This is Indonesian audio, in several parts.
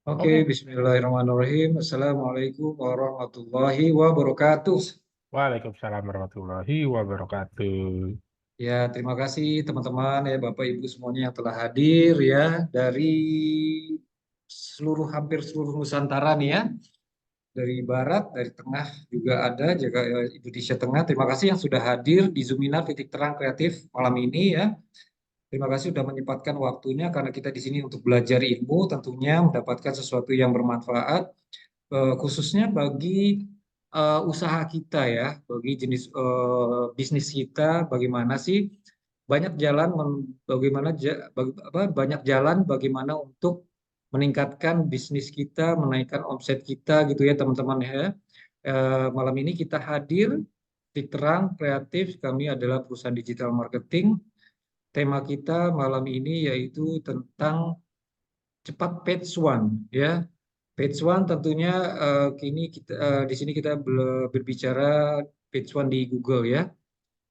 Oke, Oke, bismillahirrahmanirrahim. Assalamualaikum warahmatullahi wabarakatuh. Waalaikumsalam warahmatullahi wabarakatuh. Ya, terima kasih teman-teman ya Bapak Ibu semuanya yang telah hadir ya dari hampir seluruh Nusantara nih ya. Dari barat, dari tengah juga ada, juga Indonesia Tengah. Terima kasih yang sudah hadir di Zoominar Titik Terang Kreatif malam ini ya. Terima kasih sudah menyempatkan waktunya karena kita di sini untuk belajar ilmu, tentunya mendapatkan sesuatu yang bermanfaat khususnya bagi usaha kita ya, bagi jenis bisnis kita, bagaimana sih banyak jalan bagaimana banyak jalan bagaimana untuk meningkatkan bisnis kita, menaikkan omset kita gitu ya teman-teman ya. Malam ini kita hadir di Terang Kreatif, kami adalah perusahaan digital marketing. Tema kita malam ini yaitu tentang cepat page one ya. Page one tentunya kini kita di sini kita berbicara page one di Google ya.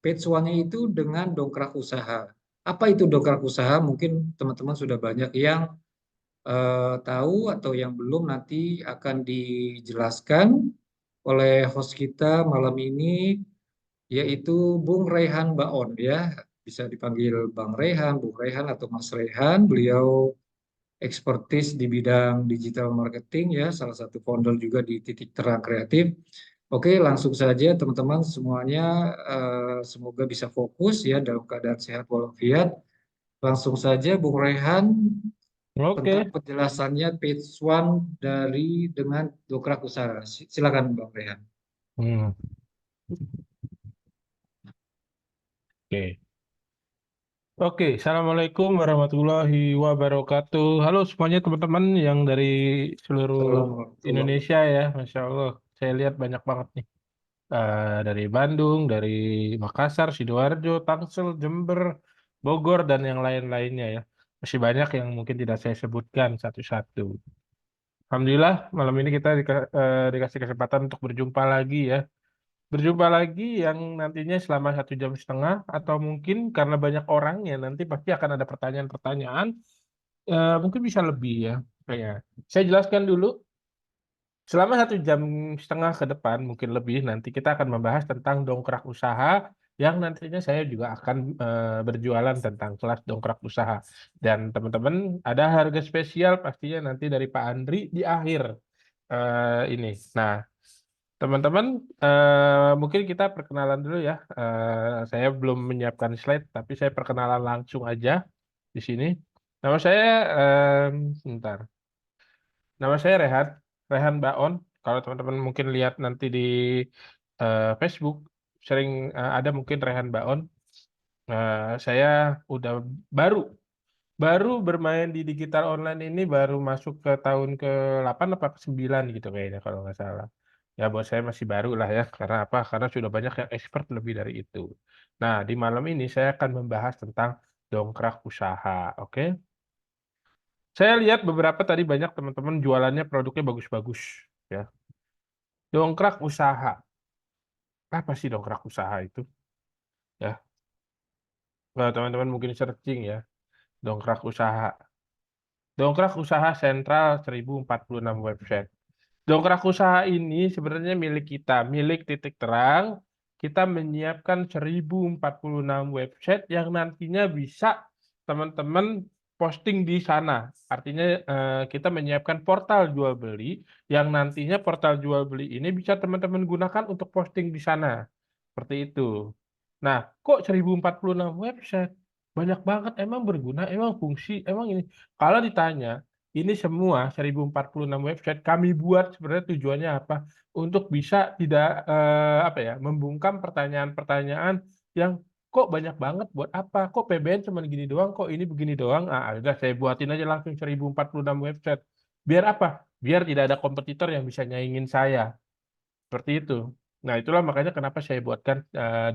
Page one-nya itu dengan dongkrak usaha. Apa itu dongkrak usaha? Mungkin teman-teman sudah banyak yang tahu atau yang belum, nanti akan dijelaskan oleh host kita malam ini yaitu Bung Rehan Baon ya. Bisa dipanggil Bang Rehan, Bung Rehan atau Mas Rehan. Beliau expertise di bidang digital marketing ya, salah satu founder juga di Titik Terang Kreatif. Oke, langsung saja teman-teman semuanya, semoga bisa fokus ya dalam keadaan sehat walafiat. Langsung saja Bung Rehan tentang Oke, penjelasannya page one dengan dongkrak usaha. Silakan Bang Rehan. hmm, oke. Oke, Assalamualaikum warahmatullahi wabarakatuh. Halo semuanya teman-teman yang dari seluruh Assalamualaikum. Indonesia ya, Masya Allah. Saya lihat banyak banget nih. Dari Bandung, dari Makassar, Sidoarjo, Tangsel, Jember, Bogor, dan yang lain-lainnya ya. Masih banyak yang mungkin tidak saya sebutkan satu-satu. Alhamdulillah, malam ini kita dikasih kesempatan untuk berjumpa lagi ya. Berjumpa lagi yang nantinya selama 1 jam setengah, atau mungkin karena banyak orang ya nanti pasti akan ada pertanyaan-pertanyaan, mungkin bisa lebih ya. Kayak saya jelaskan dulu, selama 1 jam setengah ke depan mungkin lebih nanti kita akan membahas tentang dongkrak usaha yang nantinya saya juga akan berjualan tentang kelas dongkrak usaha. Dan teman-teman ada harga spesial pastinya nanti dari Pak Andri di akhir ini. Nah, teman-teman, mungkin kita perkenalan dulu ya. Saya belum menyiapkan slide, tapi saya perkenalan langsung aja di sini. Nama saya, sebentar. Nama saya Rehan, Rehan Baon. Kalau teman-teman mungkin lihat nanti di Facebook, sering ada mungkin Rehan Baon. Saya udah baru baru bermain di digital online ini baru masuk ke tahun ke-8 apa ke-9 gitu kayaknya kalau nggak salah. Ya buat saya masih baru lah ya. Karena apa? Karena sudah banyak yang expert lebih dari itu. Nah, di malam ini saya akan membahas tentang dongkrak usaha. Oke? Saya lihat beberapa tadi banyak teman-teman jualannya produknya bagus-bagus. Ya. Dongkrak usaha. Apa sih dongkrak usaha itu? Ya. Kalau teman-teman mungkin searching ya. Dongkrak usaha. Dongkrak usaha sentral 1046 website. Dongkrak usaha ini sebenarnya milik kita, milik Titik Terang. Kita menyiapkan 1046 website yang nantinya bisa teman-teman posting di sana. Artinya kita menyiapkan portal jual beli yang nantinya portal jual beli ini bisa teman-teman gunakan untuk posting di sana. Seperti itu. Nah, kok 1046 website? Banyak banget, emang berguna, emang fungsi, emang ini. Kalau ditanya, ini semua 1046 website kami buat sebenarnya tujuannya apa? Untuk bisa tidak apa ya, membungkam pertanyaan-pertanyaan yang kok banyak banget buat apa? Kok PBN cuma gini doang, kok ini begini doang? Ah, udah saya buatin aja langsung 1046 website. Biar apa? Biar tidak ada kompetitor yang bisa nyaingin saya. Seperti itu. Nah, itulah makanya kenapa saya buatkan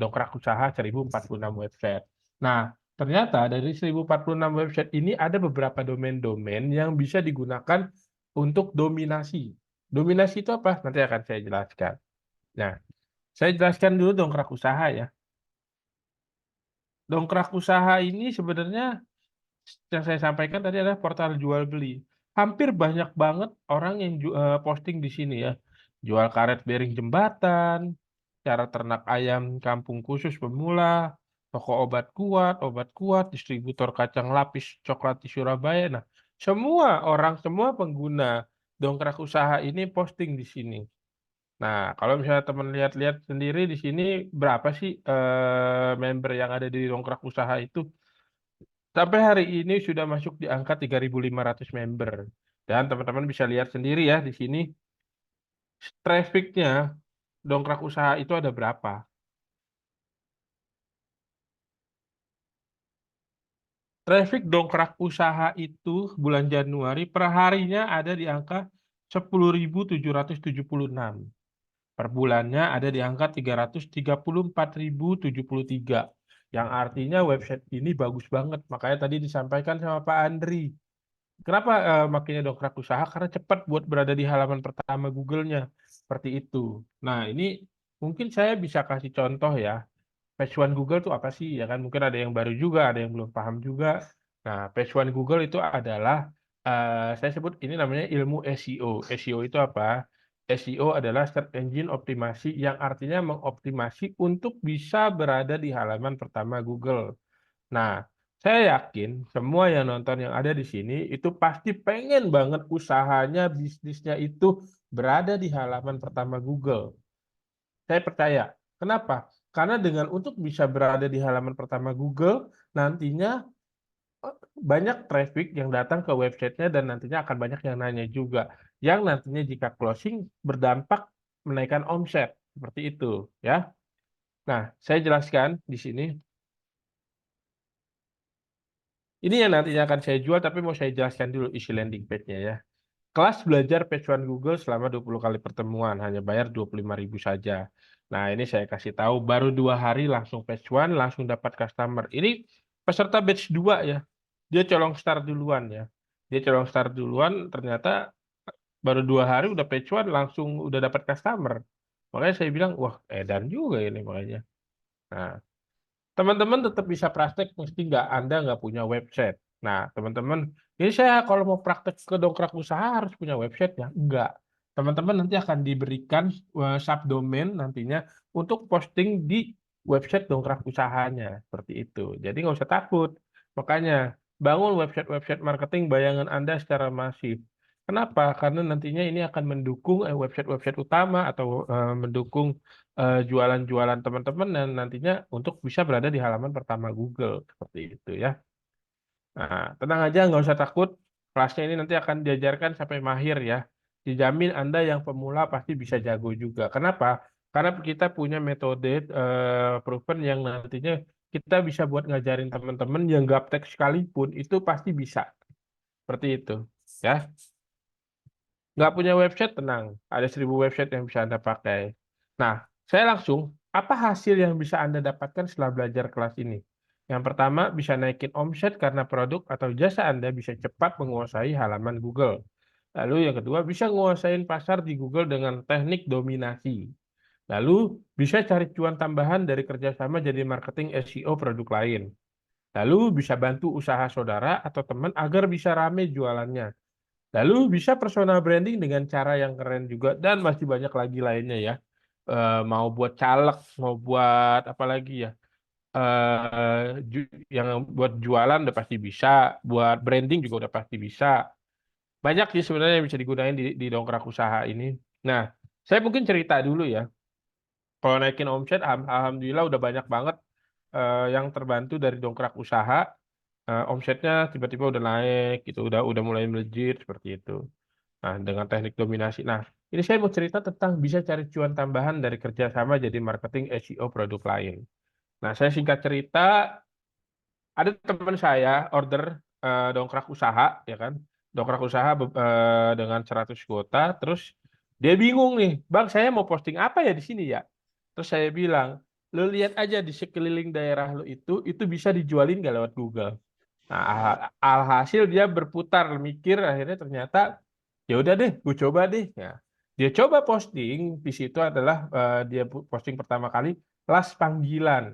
dongkrak usaha 1046 website. Nah, ternyata dari 1046 website ini ada beberapa domain-domain yang bisa digunakan untuk dominasi. Dominasi itu apa? Nanti akan saya jelaskan. Nah, saya jelaskan dulu dongkrak usaha ya. Dongkrak usaha ini sebenarnya yang saya sampaikan tadi adalah portal jual beli. hampir banyak banget orang yang posting di sini ya. Jual karet bearing jembatan, cara ternak ayam kampung khusus pemula, toko obat kuat, distributor kacang lapis coklat di Surabaya. Nah, semua orang, semua pengguna dongkrak usaha ini posting di sini. Nah, kalau misalnya teman lihat-lihat sendiri di sini berapa sih member yang ada di dongkrak usaha itu? Sampai hari ini sudah masuk di angka 3.500 member. Dan teman-teman bisa lihat sendiri ya di sini trafficnya dongkrak usaha itu ada berapa. Traffic dongkrak usaha itu bulan Januari per harinya ada di angka 10.776. Per bulannya ada di angka 334.073. Yang artinya website ini bagus banget. Makanya tadi disampaikan sama Pak Andri. Kenapa makanya dongkrak usaha? Karena cepat buat berada di halaman pertama Google-nya. Seperti itu. Nah, ini mungkin saya bisa kasih contoh ya. Page One Google itu apa sih? Ya kan mungkin ada yang baru juga, ada yang belum paham juga. Nah, Page One Google itu adalah saya sebut ini namanya ilmu SEO. SEO itu apa? SEO adalah Search Engine Optimasi yang artinya mengoptimasi untuk bisa berada di halaman pertama Google. Nah, saya yakin semua yang nonton yang ada di sini itu pasti pengen banget usahanya, bisnisnya itu berada di halaman pertama Google. Saya percaya. Kenapa? Karena dengan untuk bisa berada di halaman pertama Google, nantinya banyak traffic yang datang ke websitenya dan nantinya akan banyak yang nanya juga. Yang nantinya jika closing berdampak menaikkan omset. Seperti itu, ya. Nah, saya jelaskan di sini. Ini yang nantinya akan saya jual, tapi mau saya jelaskan dulu isi landing page-nya ya. Kelas belajar Page One Google selama 20 kali pertemuan, hanya bayar 25.000 saja. Nah, ini saya kasih tahu, baru 2 hari langsung Page One, langsung dapat customer. Ini peserta batch 2 ya. Dia colong start duluan ya. Dia colong start duluan, ternyata baru 2 hari udah Page One, langsung udah dapat customer. Makanya saya bilang, wah edan juga ini makanya. Nah, teman-teman tetap bisa praktek mesti Anda nggak punya website. Nah, teman-teman, ini saya kalau mau praktek ke dongkrak usaha harus punya website ya? Enggak. Teman-teman nanti akan diberikan subdomain nantinya untuk posting di website dongkrak usahanya. Seperti itu. Jadi nggak usah takut. Makanya bangun website-website marketing bayangan Anda secara masif. Kenapa? Karena nantinya ini akan mendukung website-website utama atau mendukung jualan-jualan teman-teman dan nantinya untuk bisa berada di halaman pertama Google seperti itu ya. Nah, tenang aja, nggak usah takut. Kelasnya ini nanti akan diajarkan sampai mahir ya. Dijamin Anda yang pemula pasti bisa jago juga. Kenapa? Karena kita punya metode proven yang nantinya kita bisa buat ngajarin teman-teman yang gaptek sekalipun itu pasti bisa. Seperti itu ya. Nggak punya website, tenang. Ada 1.000 website yang bisa Anda pakai. Nah, saya langsung, apa hasil yang bisa Anda dapatkan setelah belajar kelas ini? Yang pertama, bisa naikin omset karena produk atau jasa Anda bisa cepat menguasai halaman Google. Lalu yang kedua, bisa menguasai pasar di Google dengan teknik dominasi. Lalu, bisa cari cuan tambahan dari kerjasama jadi marketing SEO produk lain. Lalu, bisa bantu usaha saudara atau teman agar bisa rame jualannya. Lalu bisa personal branding dengan cara yang keren juga dan masih banyak lagi lainnya ya. Mau buat caleg, mau buat apa lagi ya? Yang buat jualan udah pasti bisa, buat branding juga udah pasti bisa. Banyak sih sebenarnya yang bisa digunain di dongkrak usaha ini. Nah, saya mungkin cerita dulu ya. Kalau naikin omset, alhamdulillah udah banyak banget yang terbantu dari dongkrak usaha. Omsetnya tiba-tiba udah naik gitu, udah mulai melejit seperti itu. Nah, dengan teknik dominasi. Nah, ini saya mau cerita tentang bisa cari cuan tambahan dari kerjasama jadi marketing SEO produk lain. Nah, saya singkat cerita, ada teman saya order dongkrak usaha, ya kan? Dongkrak usaha dengan 100 kuota, terus dia bingung nih, Bang, saya mau posting apa ya di sini ya? Terus saya bilang, lo lihat aja di sekeliling daerah lo itu bisa dijualin nggak lewat Google? Nah, alhasil dia berputar mikir akhirnya ternyata ya udah deh, gue coba deh. Ya. Dia coba posting di situ adalah dia posting pertama kali las panggilan,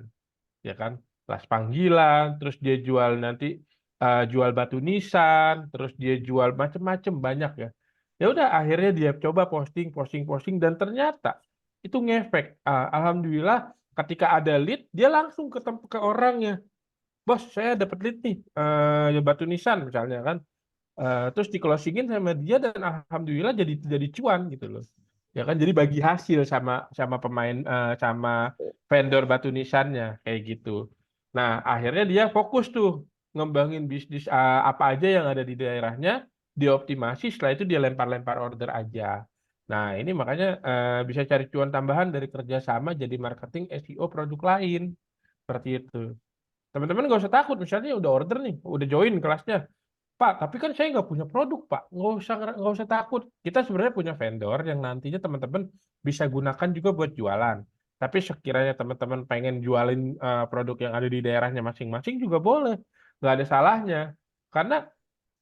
ya kan? Las panggilan, terus dia jual nanti jual batu nisan, terus dia jual macem-macem banyak ya. Ya udah akhirnya dia coba posting, posting, posting dan ternyata itu ngefek. Alhamdulillah ketika ada lead dia langsung ketemu ke orangnya. Bos, saya dapat lead nih, batu nisan misalnya kan. Terus di closingin sama dia dan alhamdulillah jadi cuan gitu loh. Ya kan jadi bagi hasil sama sama pemain sama vendor batu nisannya kayak gitu. Nah, akhirnya dia fokus tuh ngembangin bisnis apa aja yang ada di daerahnya, dioptimasi, setelah itu dia lempar-lempar order aja. Nah, ini makanya bisa cari cuan tambahan dari kerjasama jadi marketing SEO produk lain seperti itu. Teman-teman nggak usah takut, misalnya udah order nih, udah join kelasnya. Pak, tapi kan saya nggak punya produk, Pak. Nggak usah takut. Kita sebenarnya punya vendor yang nantinya teman-teman bisa gunakan juga buat jualan. Tapi sekiranya teman-teman pengen jualin produk yang ada di daerahnya masing-masing juga boleh. Nggak ada salahnya. Karena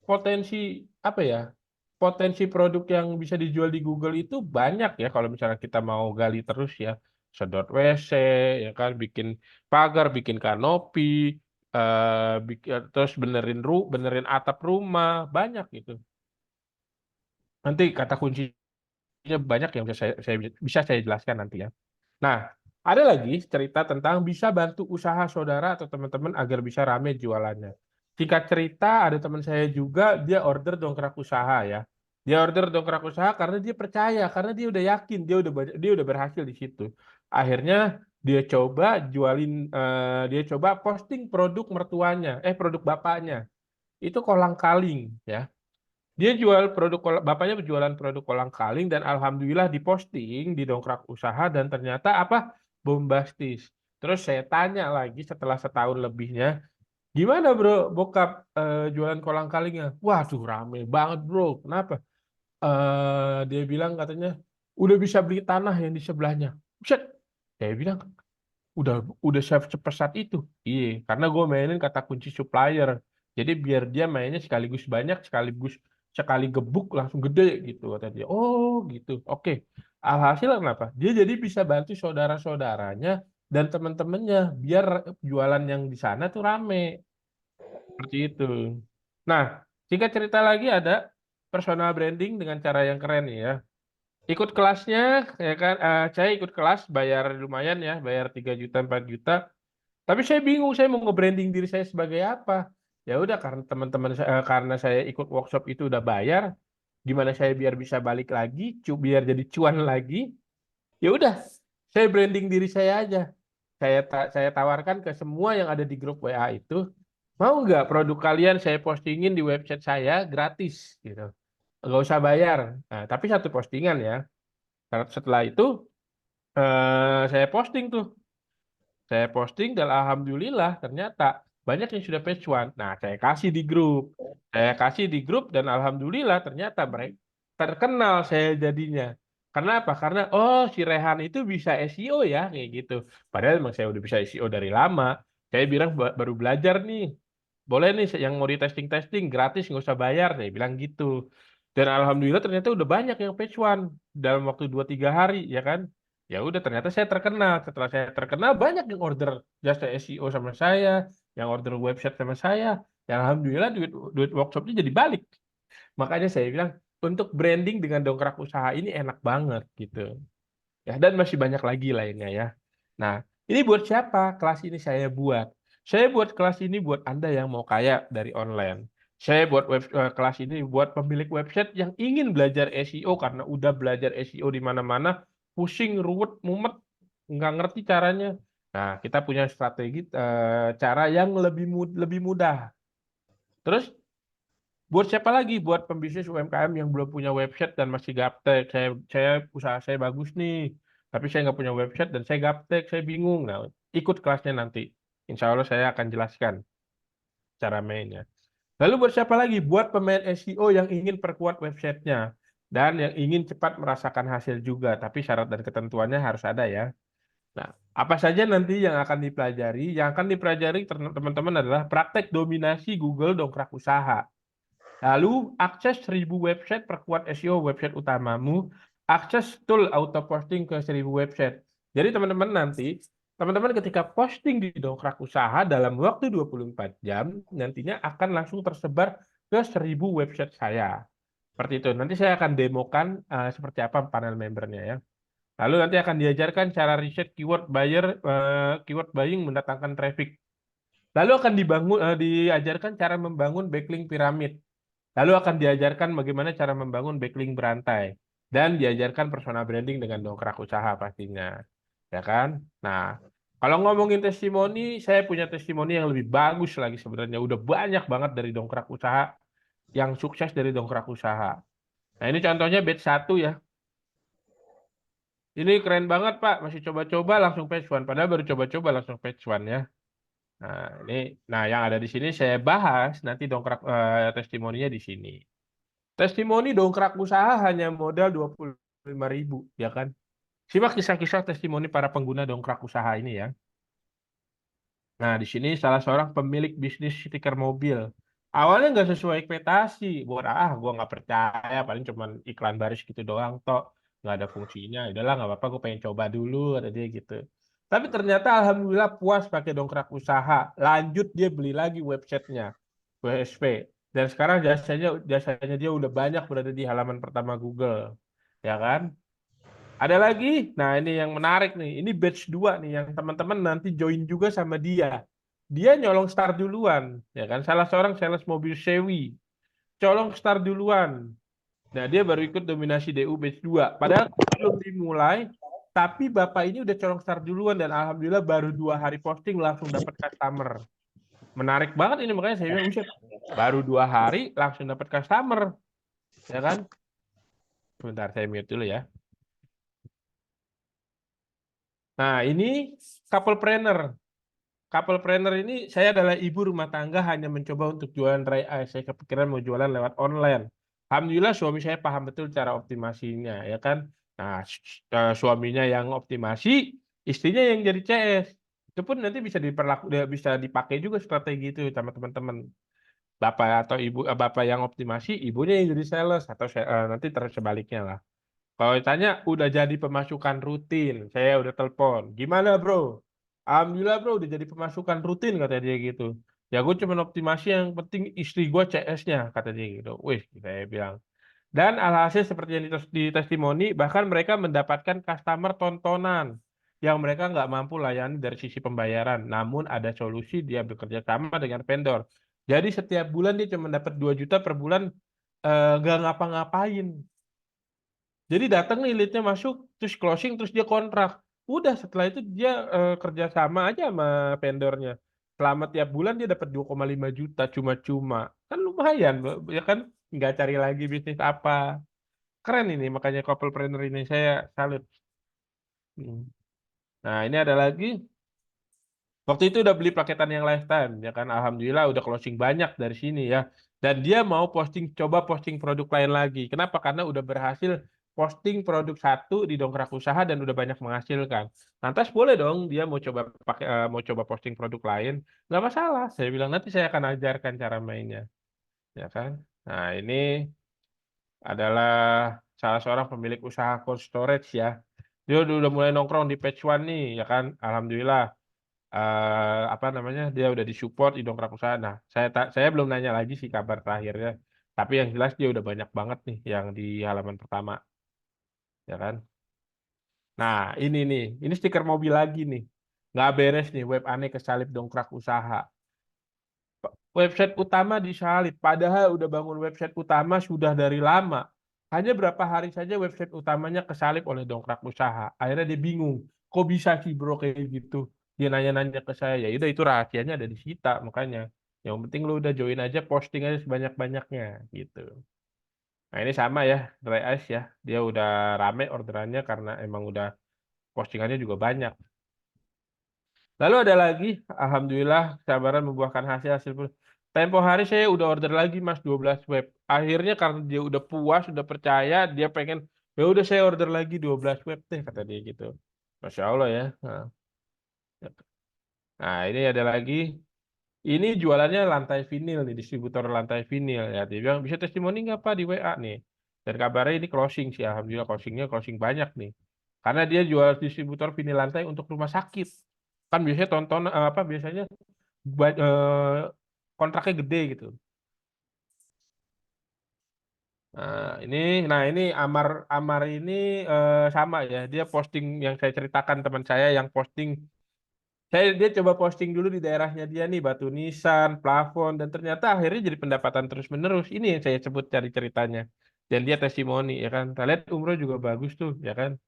potensi apa ya? Potensi produk yang bisa dijual di Google itu banyak ya kalau misalnya kita mau gali terus ya. Sedot WC, ya kan, bikin pagar, bikin kanopi, terus benerin atap rumah, banyak gitu. Nanti kata kuncinya banyak yang bisa saya jelaskan nanti ya. Nah, ada lagi cerita tentang bisa bantu usaha saudara atau teman-teman agar bisa rame jualannya. Singkat cerita, ada teman saya juga, dia order dongkrak usaha ya. Dia order dongkrak usaha karena dia percaya, karena dia udah yakin, dia udah berhasil di situ. Akhirnya dia coba posting produk mertuanya, produk bapaknya. Itu kolang-kaling ya. Dia jual bapaknya berjualan produk kolang-kaling dan alhamdulillah diposting di dongkrak usaha dan ternyata apa? Bombastis. Terus saya tanya lagi setelah setahun lebihnya, gimana bro bokap jualan kolang-kalingnya? Waduh rame banget bro. Kenapa? Dia bilang katanya udah bisa beli tanah yang di sebelahnya. Buset. Saya bilang udah sepesat itu. Iya, karena gue mainin kata kunci supplier. Jadi biar dia mainnya sekaligus banyak, sekali gebuk langsung gede gitu kata dia. Oh gitu. Oke. Alhasil kenapa? Dia jadi bisa bantu saudara-saudaranya dan teman-temannya biar jualan yang di sana tuh rame. Seperti itu. Nah, singkat cerita lagi ada personal branding dengan cara yang keren nih ya. Ikut kelasnya ya kan, saya ikut kelas bayar lumayan ya, bayar 3 juta 4 juta. Tapi saya bingung, saya mau nge-branding diri saya sebagai apa? Ya udah karena karena saya ikut workshop itu udah bayar, gimana saya biar bisa balik lagi, biar jadi cuan lagi? Ya udah, saya branding diri saya aja. Saya tawarkan ke semua yang ada di grup WA itu, mau nggak produk kalian saya postingin di website saya gratis gitu, nggak usah bayar. Nah, tapi satu postingan ya. Setelah itu saya posting tuh. Saya posting dan alhamdulillah ternyata banyak yang sudah page one. Nah, saya kasih di grup. Saya kasih di grup dan alhamdulillah ternyata mereka terkenal saya jadinya. Karena apa? Karena oh si Rehan itu bisa SEO ya kayak gitu. Padahal emang saya udah bisa SEO dari lama. Saya bilang baru belajar nih. Boleh nih yang mau di testing-testing gratis nggak usah bayar. Saya bilang gitu. Dan alhamdulillah ternyata udah banyak yang page one dalam waktu 2 3 hari ya kan. Ya udah ternyata saya terkenal. Setelah saya terkenal banyak yang order jasa SEO sama saya, yang order website sama saya. Yang alhamdulillah duit duit workshopnya jadi balik. Makanya saya bilang untuk branding dengan dongkrak usaha ini enak banget gitu. Ya dan masih banyak lagi lainnya ya. Nah, ini buat siapa? Kelas ini saya buat. Saya buat kelas ini buat Anda yang mau kaya dari online. Saya buat kelas ini buat pemilik website yang ingin belajar SEO karena udah belajar SEO di mana-mana, pusing, ruwet, mumet, nggak ngerti caranya. Nah, kita punya strategi cara yang lebih mudah. Terus buat siapa lagi? Buat pembisnis UMKM yang belum punya website dan masih gaptek. Saya usaha saya bagus nih, tapi saya nggak punya website dan saya gaptek, saya bingung. Nah, ikut kelasnya nanti. Insya Allah saya akan jelaskan cara mainnya. Lalu buat siapa lagi? Buat pemain SEO yang ingin perkuat websitenya dan yang ingin cepat merasakan hasil juga. Tapi syarat dan ketentuannya harus ada ya. Nah, apa saja nanti yang akan dipelajari? Yang akan dipelajari teman-teman adalah praktek dominasi Google dongkrak usaha. Lalu akses 1.000 website, perkuat SEO website utamamu, akses tool auto posting ke 1.000 website. Jadi teman-teman nanti Teman-teman ketika posting di Dongkrak Usaha dalam waktu 24 jam, nantinya akan langsung tersebar ke 1.000 website saya. Seperti itu. Nanti saya akan demokan seperti apa panel membernya ya. Lalu nanti akan diajarkan cara riset keyword buying mendatangkan traffic. Lalu akan diajarkan cara membangun backlink piramid. Lalu akan diajarkan bagaimana cara membangun backlink berantai. Dan diajarkan persona branding dengan dongkrak usaha pastinya. Ya kan? Nah, kalau ngomongin testimoni, saya punya testimoni yang lebih bagus lagi sebenarnya. Udah banyak banget dari dongkrak usaha yang sukses dari dongkrak usaha. Nah, ini contohnya batch 1 ya. Ini keren banget, Pak. Masih coba-coba langsung page one. Padahal baru coba-coba langsung page one ya. Nah, yang ada di sini saya bahas nanti dongkrak testimoninya di sini. Testimoni dongkrak usaha hanya modal 25.000, ya kan? Simak kisah-kisah testimoni para pengguna dongkrak usaha ini ya. Nah, di sini salah seorang pemilik bisnis stiker mobil. Awalnya nggak sesuai ekspektasi. Buat gue nggak percaya, paling cuma iklan baris gitu doang, toh nggak ada fungsinya. Udahlah, nggak apa-apa, gue pengen coba dulu, ada dia gitu. Tapi ternyata alhamdulillah puas pakai dongkrak usaha. Lanjut dia beli lagi websitenya, WSP. Dan sekarang jasanya dia udah banyak berada di halaman pertama Google, ya kan? Ada lagi, nah ini yang menarik nih. Ini batch 2 nih yang teman-teman nanti join juga sama dia. Dia nyolong start duluan, ya kan? Salah seorang sales mobil Chevy, colong start duluan. Nah, dia baru ikut dominasi DU batch 2. Padahal belum dimulai, tapi Bapak ini udah colong start duluan dan alhamdulillah baru 2 hari posting langsung dapat customer. Menarik banget ini, makanya saya bilang, buset, baru 2 hari langsung dapat customer, ya kan? Sebentar, saya mute dulu ya. Nah, ini couplepreneur. Couplepreneur ini saya adalah ibu rumah tangga hanya mencoba untuk jualan dry ice. Saya kepikiran mau jualan lewat online. Alhamdulillah suami saya paham betul cara optimasinya, ya kan? Nah, suaminya yang optimasi, istrinya yang jadi CS. Itu pun nanti bisa dipakai juga strategi itu sama teman-teman. Bapak atau bapak yang optimasi, ibunya yang jadi sales atau nanti sebaliknya lah. Kalau ditanya udah jadi pemasukan rutin, saya udah telepon. Gimana bro? Alhamdulillah bro udah jadi pemasukan rutin kata dia gitu. Ya gue cuma optimasi yang penting istri gue CS-nya kata dia gitu. Wih, saya bilang. Dan alhasil seperti yang di testimoni, bahkan mereka mendapatkan customer tontonan yang mereka nggak mampu layani dari sisi pembayaran. Namun ada solusi dia bekerja sama dengan vendor. Jadi setiap bulan dia cuma dapat 2 juta per bulan nggak ngapa-ngapain. Jadi datang nih leadnya masuk, terus closing, terus dia kontrak. Udah setelah itu dia kerja sama aja sama vendornya. Selama tiap bulan dia dapat 2,5 juta cuma-cuma. Kan lumayan, ya kan? Nggak cari lagi bisnis apa. Keren ini, makanya couplepreneur ini saya salut. Hmm. Nah, ini ada lagi. Waktu itu udah beli paketan yang lifetime, ya kan? Alhamdulillah udah closing banyak dari sini ya. Dan dia mau coba posting produk lain lagi. Kenapa? Karena udah berhasil posting produk satu di dongkrak usaha dan udah banyak menghasilkan. Lantas boleh dong dia mau coba posting produk lain, nggak masalah. Saya bilang nanti saya akan ajarkan cara mainnya, ya kan? Nah ini adalah salah seorang pemilik usaha cold storage ya. Dia udah mulai nongkrong di page one nih, ya kan? Alhamdulillah apa namanya dia udah disupport di dongkrak usaha. Nah, saya belum nanya lagi sih kabar terakhirnya. Tapi yang jelas dia udah banyak banget nih yang di halaman pertama, ya kan? Nah, ini stiker mobil lagi nih. Nggak beres nih, web aneh kesalip dongkrak usaha. Website utama disalip, padahal udah bangun website utama sudah dari lama. Hanya berapa hari saja website utamanya kesalip oleh dongkrak usaha. Akhirnya dia bingung, kok bisa sih bro kayak gitu? Dia nanya-nanya ke saya, ya udah itu rahasianya ada di Sita, makanya. Yang penting lu udah join aja, posting aja sebanyak-banyaknya gitu. Nah ini sama ya, Dry Ice ya. Dia udah rame orderannya karena emang udah postingannya juga banyak. Lalu ada lagi, alhamdulillah kesabaran membuahkan hasil. Tempo hari saya udah order lagi Mas 12 web. Akhirnya karena dia udah puas, udah percaya, dia pengen ya udah saya order lagi 12 web deh kata dia gitu. Masya Allah ya. Nah, ini ada lagi. Ini jualannya lantai vinil nih, distributor lantai vinil ya. Dia bilang bisa testimoni nggak Pak di WA nih. Dan kabarnya ini closing sih, alhamdulillah closing banyak nih. Karena dia jual distributor vinil lantai untuk rumah sakit. Kan biasanya tonton apa biasanya kontraknya gede gitu. Ini, nah ini Amar Amar ini sama ya. Dia posting yang saya ceritakan teman saya yang posting. Dia coba posting dulu di daerahnya dia nih batu nisan, plafon, dan ternyata akhirnya jadi pendapatan terus menerus. Ini yang saya sebut cari ceritanya. Dan dia testimoni ya kan. Kita lihat umroh juga bagus tuh ya kan.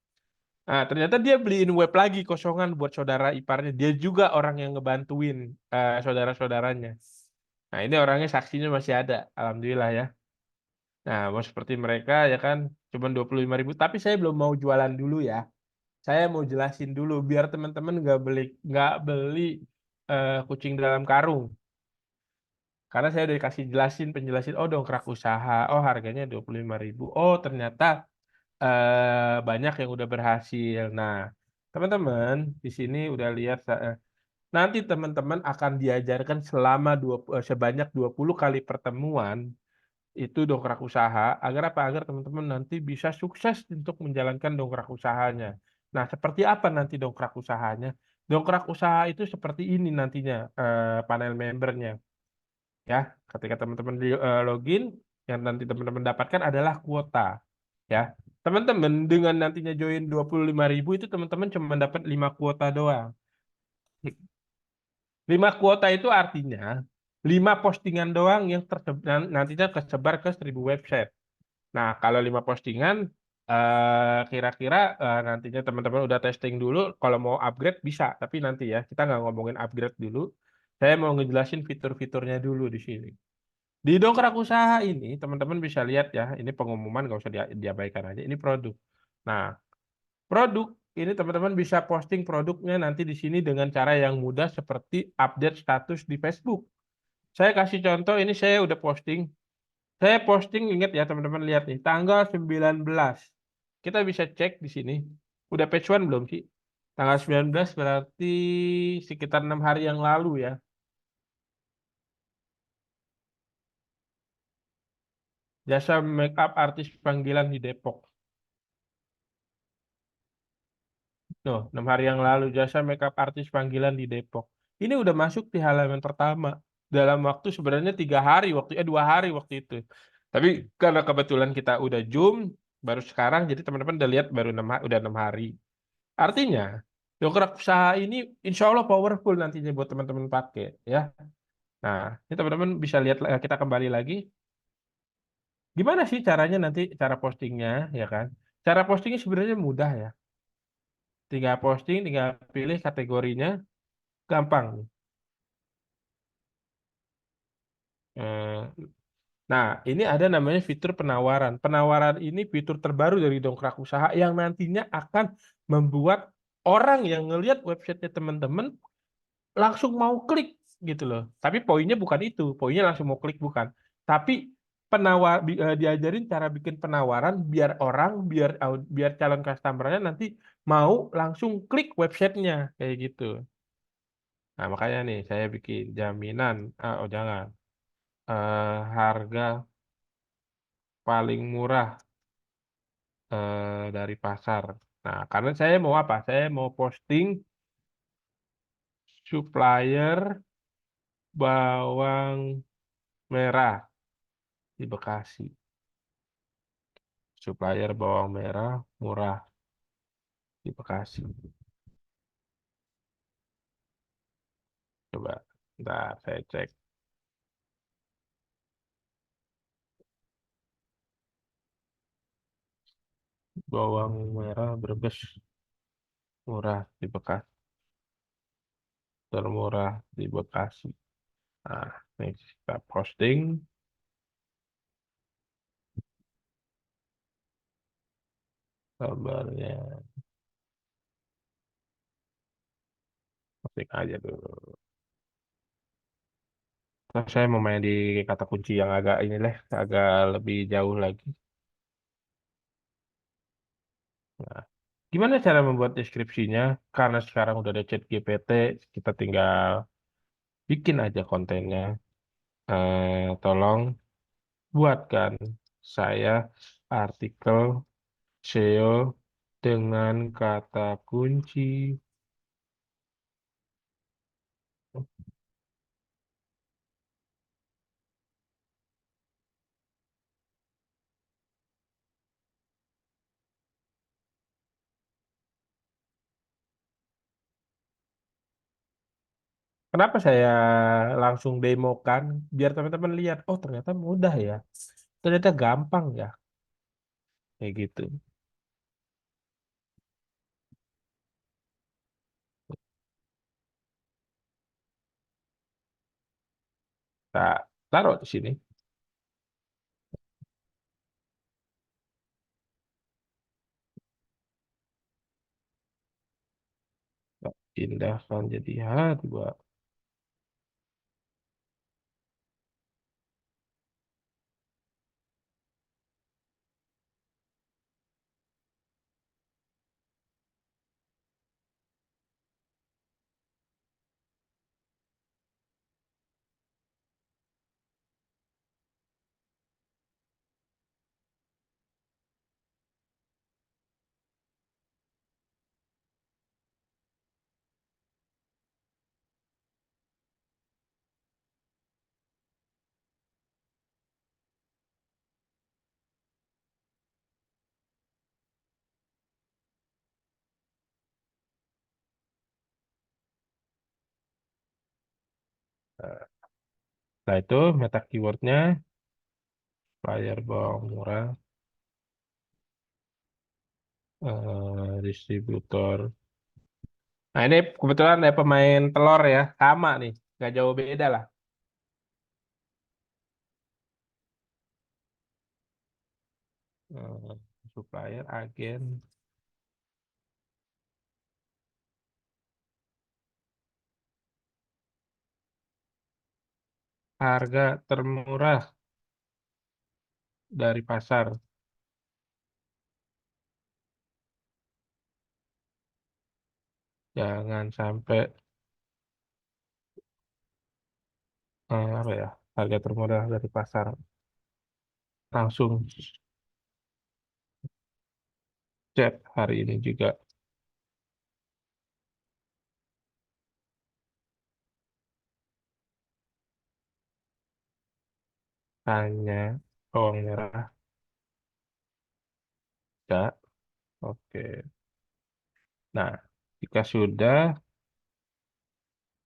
Nah, ternyata dia beliin web lagi kosongan buat saudara iparnya. Dia juga orang yang ngebantuin saudara-saudaranya. Nah, ini orangnya saksinya masih ada, alhamdulillah ya. Nah, mau seperti mereka ya kan, cuma 25.000. Tapi saya belum mau jualan dulu ya. Saya mau jelasin dulu biar teman-teman nggak beli kucing dalam karung. Karena saya udah kasih penjelasin, oh dongkrak usaha, oh harganya 25.000. Oh ternyata banyak yang udah berhasil. Nah, teman-teman di sini udah lihat nanti teman-teman akan diajarkan selama sebanyak 20 kali pertemuan itu dongkrak usaha agar apa? Agar teman-teman nanti bisa sukses untuk menjalankan dongkrak usahanya. Nah, seperti apa nanti dongkrak usahanya? Dongkrak usaha itu seperti ini nantinya panel membernya ya. Ketika teman-teman login, yang nanti teman-teman dapatkan adalah kuota ya. Teman-teman dengan nantinya join 25.000 itu teman-teman cuma dapat 5 kuota doang. 5 kuota itu artinya 5 postingan doang yang nantinya tersebar ke 1.000 website. Nah, kalau 5 postingan, kira-kira nantinya teman-teman udah testing dulu, kalau mau upgrade bisa, tapi nanti ya, kita nggak ngomongin upgrade dulu. Saya mau ngejelasin fitur-fiturnya dulu di sini. Di dongkrak usaha ini, teman-teman bisa lihat ya, ini pengumuman nggak usah diabaikan aja, ini produk. Nah, produk ini teman-teman bisa posting produknya nanti di sini dengan cara yang mudah seperti update status di Facebook. Saya kasih contoh, ini saya udah posting. Saya posting, ingat ya teman-teman lihat nih, tanggal 19. Kita bisa cek di sini. Udah page one belum sih? Tanggal 19 berarti sekitar 6 hari yang lalu ya. Jasa make up artis panggilan di Depok. Tuh, 6 hari yang lalu jasa make up artis panggilan di Depok. Ini udah masuk di halaman pertama. Dalam waktu sebenarnya 3 hari waktu, 2 hari waktu itu. Tapi karena kebetulan kita udah Zoom, baru sekarang, jadi teman-teman udah lihat baru udah 6 hari. Artinya, dongkrak usaha ini insya Allah powerful nantinya buat teman-teman pakai ya. Nah, ini teman-teman bisa lihat kita kembali lagi. Gimana sih caranya nanti cara postingnya ya kan? Cara postingnya sebenarnya mudah ya. Tinggal posting, tinggal pilih kategorinya, gampang. Eh, Nah, ini ada namanya fitur penawaran. Penawaran ini fitur terbaru dari dongkrak usaha yang nantinya akan membuat orang yang ngelihat websitenya teman-teman langsung mau klik gitu loh. Tapi poinnya bukan itu, poinnya langsung mau klik bukan. Tapi diajarin cara bikin penawaran biar biar calon customernya nanti mau langsung klik websitenya kayak gitu. Nah, makanya nih saya bikin jaminan, oh jangan, harga paling murah dari pasar. Nah, karena saya mau apa? Saya mau posting supplier bawang merah di Bekasi. Supplier bawang merah murah di Bekasi. Coba, ntar saya cek. Bawang merah Brebes murah di Bekasi. Termurah di Bekasi. Nah, ini kita posting kabarnya. Posting aja dulu. Terus saya mau main di kata kunci yang agak ini lah, agak lebih jauh lagi. Nah, gimana cara membuat deskripsinya? Karena sekarang udah ada chat GPT, kita tinggal bikin aja kontennya. Tolong buatkan saya artikel SEO dengan kata kunci Kenapa saya langsung demokan biar teman-teman lihat, oh ternyata mudah ya, ternyata gampang ya, kayak gitu. Nah, taruh di sini, nah, pindahkan jadi H2. Nah, setelah itu meta keywordnya supplier bawang murah, distributor. Nah ini kebetulan ada pemain telur ya, sama nih, nggak jauh beda lah. Eh, Supplier, agen, harga termurah dari pasar. Jangan sampai apa ya, harga termurah dari pasar. Langsung chat hari ini juga tanya bawang merah. Ya, oke. Nah, jika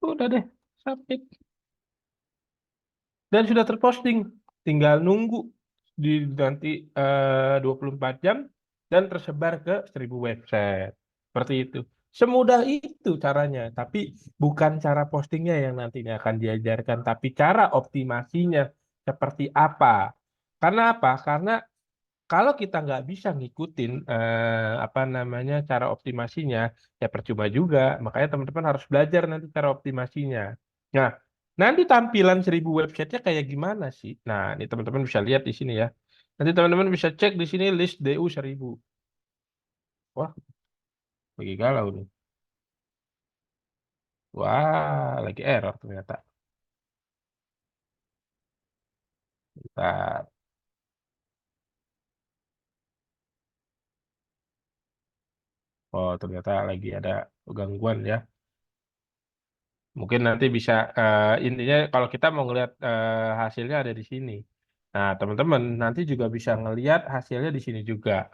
udah deh, submit. Dan sudah terposting. Tinggal nunggu di nanti 24 jam dan tersebar ke 1.000 website. Seperti itu. Semudah itu caranya, tapi bukan cara postingnya yang nantinya akan diajarkan, tapi cara optimasinya seperti apa. Karena apa? Karena kalau kita nggak bisa ngikutin apa namanya cara optimasinya, ya percuma juga. Makanya teman-teman harus belajar nanti cara optimasinya. Nah, nanti tampilan 1.000 websitenya kayak gimana sih? Nah, ini teman-teman bisa lihat di sini ya. Nanti teman-teman bisa cek di sini list DU 1.000. Wah, lagi galau nih. Wah, lagi error ternyata. Bentar. Oh, ternyata lagi ada gangguan ya. Mungkin nanti bisa intinya kalau kita mau ngelihat hasilnya ada di sini. Nah, teman-teman nanti juga bisa ngelihat hasilnya di sini juga.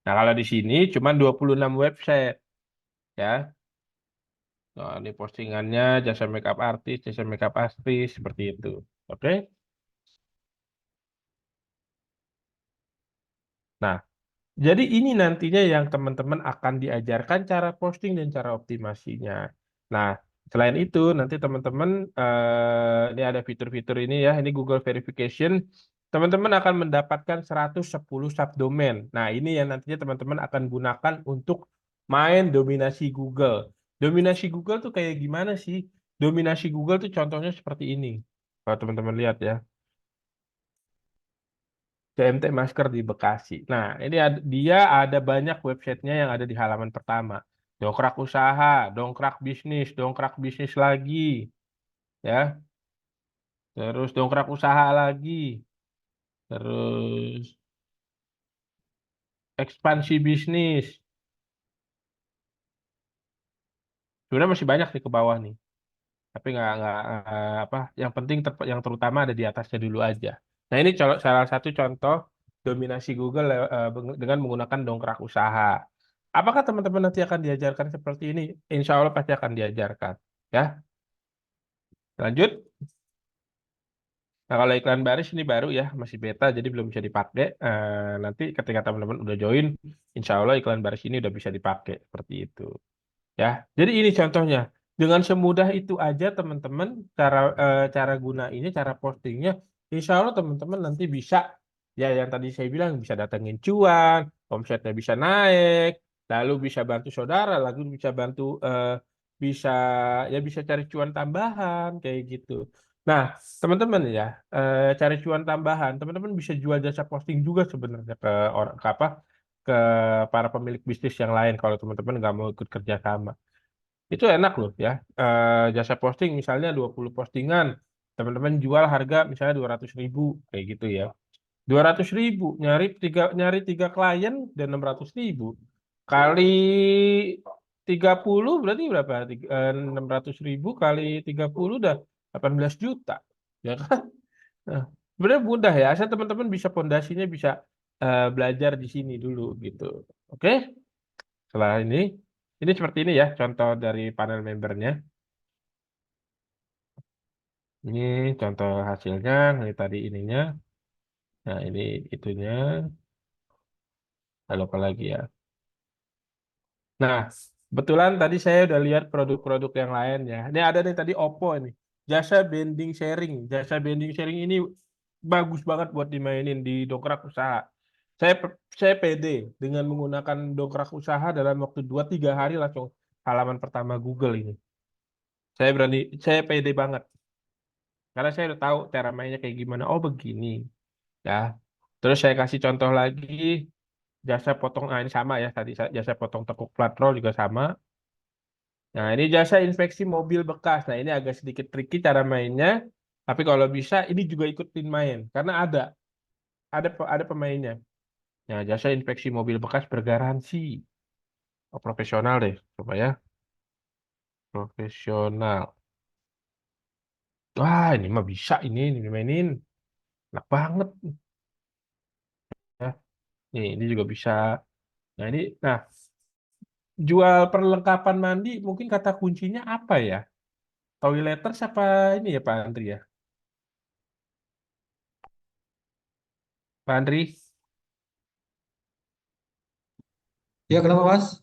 Nah, kalau di sini cuma 26 website ya. Nah, ini postingannya jasa makeup artis, jasa makeup artis seperti itu. Oke. Nah, jadi ini nantinya yang teman-teman akan diajarkan cara posting dan cara optimasinya. Nah, selain itu nanti teman-teman ini ada fitur-fitur ini ya, ini Google Verification. Teman-teman akan mendapatkan 110 subdomain. Nah, ini yang nantinya teman-teman akan gunakan untuk main dominasi Google. Dominasi Google tuh kayak gimana sih? Dominasi Google tuh contohnya seperti ini. Kalau teman-teman lihat ya. CMT Masker di Bekasi. Nah, ini dia ada banyak websitenya yang ada di halaman pertama. Dongkrak usaha, dongkrak bisnis lagi, ya. Terus dongkrak usaha lagi, terus ekspansi bisnis. Sebenarnya masih banyak nih ke bawah nih. Tapi apa? Yang penting yang terutama ada di atasnya dulu aja. Nah ini salah satu contoh dominasi Google dengan menggunakan dongkrak usaha. Apakah teman-teman nanti akan diajarkan seperti ini? Insya Allah pasti akan diajarkan. Ya, lanjut. Nah, kalau iklan baris ini baru ya, masih beta, jadi belum bisa dipakai. Nanti ketika teman-teman udah join, insya Allah iklan baris ini udah bisa dipakai seperti itu. Ya, jadi ini contohnya. Dengan semudah itu aja teman-teman cara gunainnya, cara postingnya, insya Allah teman-teman nanti bisa ya yang tadi saya bilang bisa datengin cuan, omsetnya bisa naik, lalu bisa bantu saudara, lalu bisa bantu bisa ya bisa cari cuan tambahan kayak gitu. Nah, teman-teman ya, cari cuan tambahan, teman-teman bisa jual jasa posting juga sebenarnya ke orang ke apa? Ke para pemilik bisnis yang lain kalau teman-teman nggak mau ikut kerja sama. Itu enak loh ya. Jasa posting misalnya 20 postingan, teman-teman jual harga misalnya 200.000 kayak gitu ya. 200.000 nyari tiga klien dan 600.000 kali 30 berarti berapa? 600.000 kali 30 udah 18 juta. Ya kan? Nah, sebenarnya mudah ya. Asal teman-teman bisa pondasinya bisa belajar di sini dulu gitu. Oke? Setelah ini seperti ini ya contoh dari panel membernya. Ini contoh hasilnya, ini tadi ininya. Nah, ini itunya. Lalu apa lagi ya? Nah, kebetulan tadi saya udah lihat produk-produk yang lain ya. Ini ada nih tadi Oppo ini. Jasa bending sharing. Jasa bending sharing ini bagus banget buat dimainin di dongkrak usaha. Saya pede dengan menggunakan dongkrak usaha dalam waktu 2-3 hari langsung halaman pertama Google ini. Saya pede banget. Karena saya udah tahu cara mainnya kayak gimana. Oh begini ya. Terus saya kasih contoh lagi jasa potong, nah ini sama ya tadi jasa potong tepung plat roll juga sama. Nah ini jasa inspeksi mobil bekas. Nah ini agak sedikit tricky cara mainnya. Tapi kalau bisa ini juga ikutin main karena ada pemainnya. Nah jasa inspeksi mobil bekas bergaransi. Oh, profesional deh, coba ya profesional. Wah ini mah bisa ini dimainin, enak banget ya. Ini juga bisa. Nah, jual perlengkapan mandi mungkin kata kuncinya apa ya? Toileters apa ini ya Pak Andri ya? Pak Andri, Ya, kenapa Mas?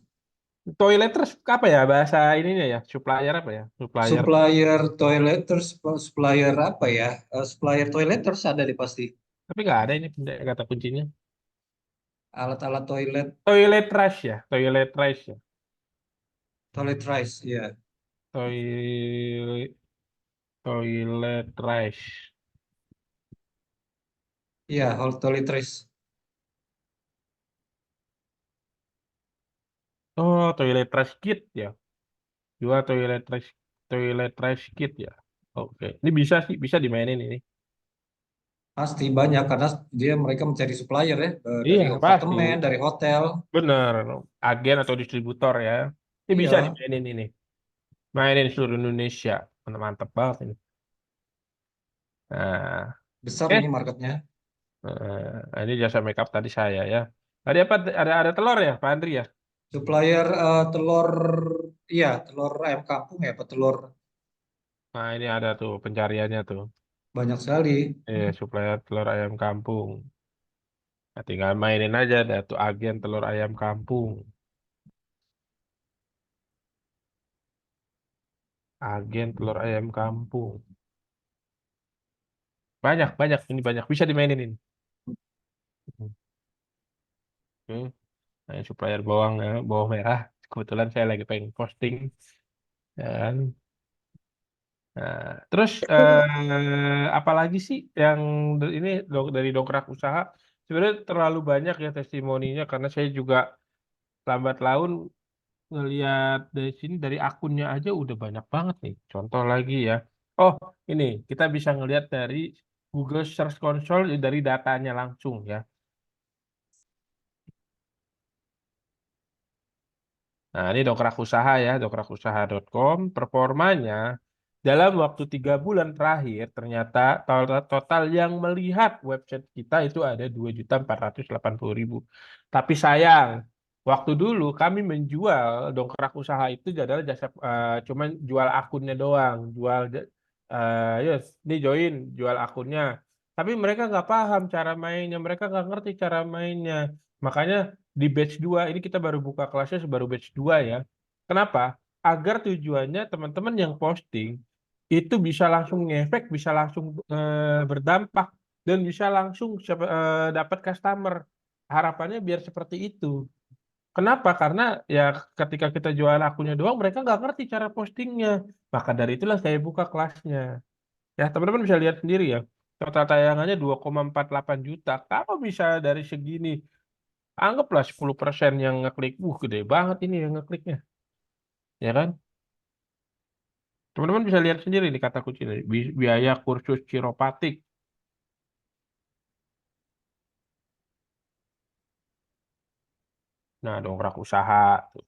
toileters apa ya bahasa ininya ya? Supplier apa ya? Supplier. Supplier toileters, supplier apa ya? Supplier toileters ada di pasti. Tapi nggak ada ini kata kuncinya. Alat-alat toilet, Toilet trash ya? Toilet trash ya? toilet rice, ya. Toilet toilet trash. Iya, toilet rice. Oh, toilet trash kit ya. Jual toilet trash kit ya. Oke. Ini bisa sih, bisa dimainin ini. Pasti banyak karena mereka mencari supplier ya, dari Iya, pasti. apartemen, dari hotel. Bener. Agen atau distributor ya. Ini bisa Iya, dimainin ini. Mainin seluruh Indonesia. Mantap banget ini. Nah, besar oke. ini marketnya. Ini jasa makeup tadi saya ya. Tadi apa? Ada telur ya, Pak Andri ya? Supplier telur, iya telur ayam kampung ya, apa telur Nah, ini ada tuh pencariannya tuh. banyak sekali. Supplier telur ayam kampung. Nah, tinggal mainin aja ada tuh agen telur ayam kampung. Agen telur ayam kampung. Banyak, banyak. Ini banyak. Bisa dimainin ini. Oke. Nah, supplier bawang ya, bawang merah. Kebetulan saya lagi pengen posting. Dan, terus apalagi sih yang ini dari dongkrak usaha? Sebenarnya terlalu banyak ya testimoninya karena saya juga lambat laun ngelihat dari sini dari akunnya aja udah banyak banget nih. Contoh lagi ya. Oh, ini kita bisa ngelihat dari Google Search Console dari datanya langsung ya. Nah, ini dongkrak usaha ya, dongkrakusaha.com. Performanya dalam waktu 3 bulan terakhir, ternyata total, total yang melihat website kita itu ada 2.480.000. Tapi sayang, waktu dulu kami menjual dongkrak usaha itu adalah jasa, cuman jual akunnya doang, yes, ini join, jual akunnya. Tapi mereka nggak paham cara mainnya, mereka nggak ngerti cara mainnya. Makanya di batch 2 ini kita baru buka kelasnya baru batch 2 ya. Kenapa? Agar tujuannya teman-teman yang posting itu bisa langsung ngefek, bisa langsung berdampak dan bisa langsung dapat customer. Harapannya biar seperti itu. Kenapa? Karena ya ketika kita jual akunnya doang mereka nggak ngerti cara postingnya. Maka dari itulah saya buka kelasnya. Ya, teman-teman bisa lihat sendiri ya. Total tayangannya 2,48 juta. Kalau bisa dari segini anggaplah 10% yang ngeklik. Gede banget ini yang ngekliknya. Ya kan? Teman-teman bisa lihat sendiri nih kata kuncinya. Biaya kursus chiropratik. Nah, dongkrak usaha, tuh.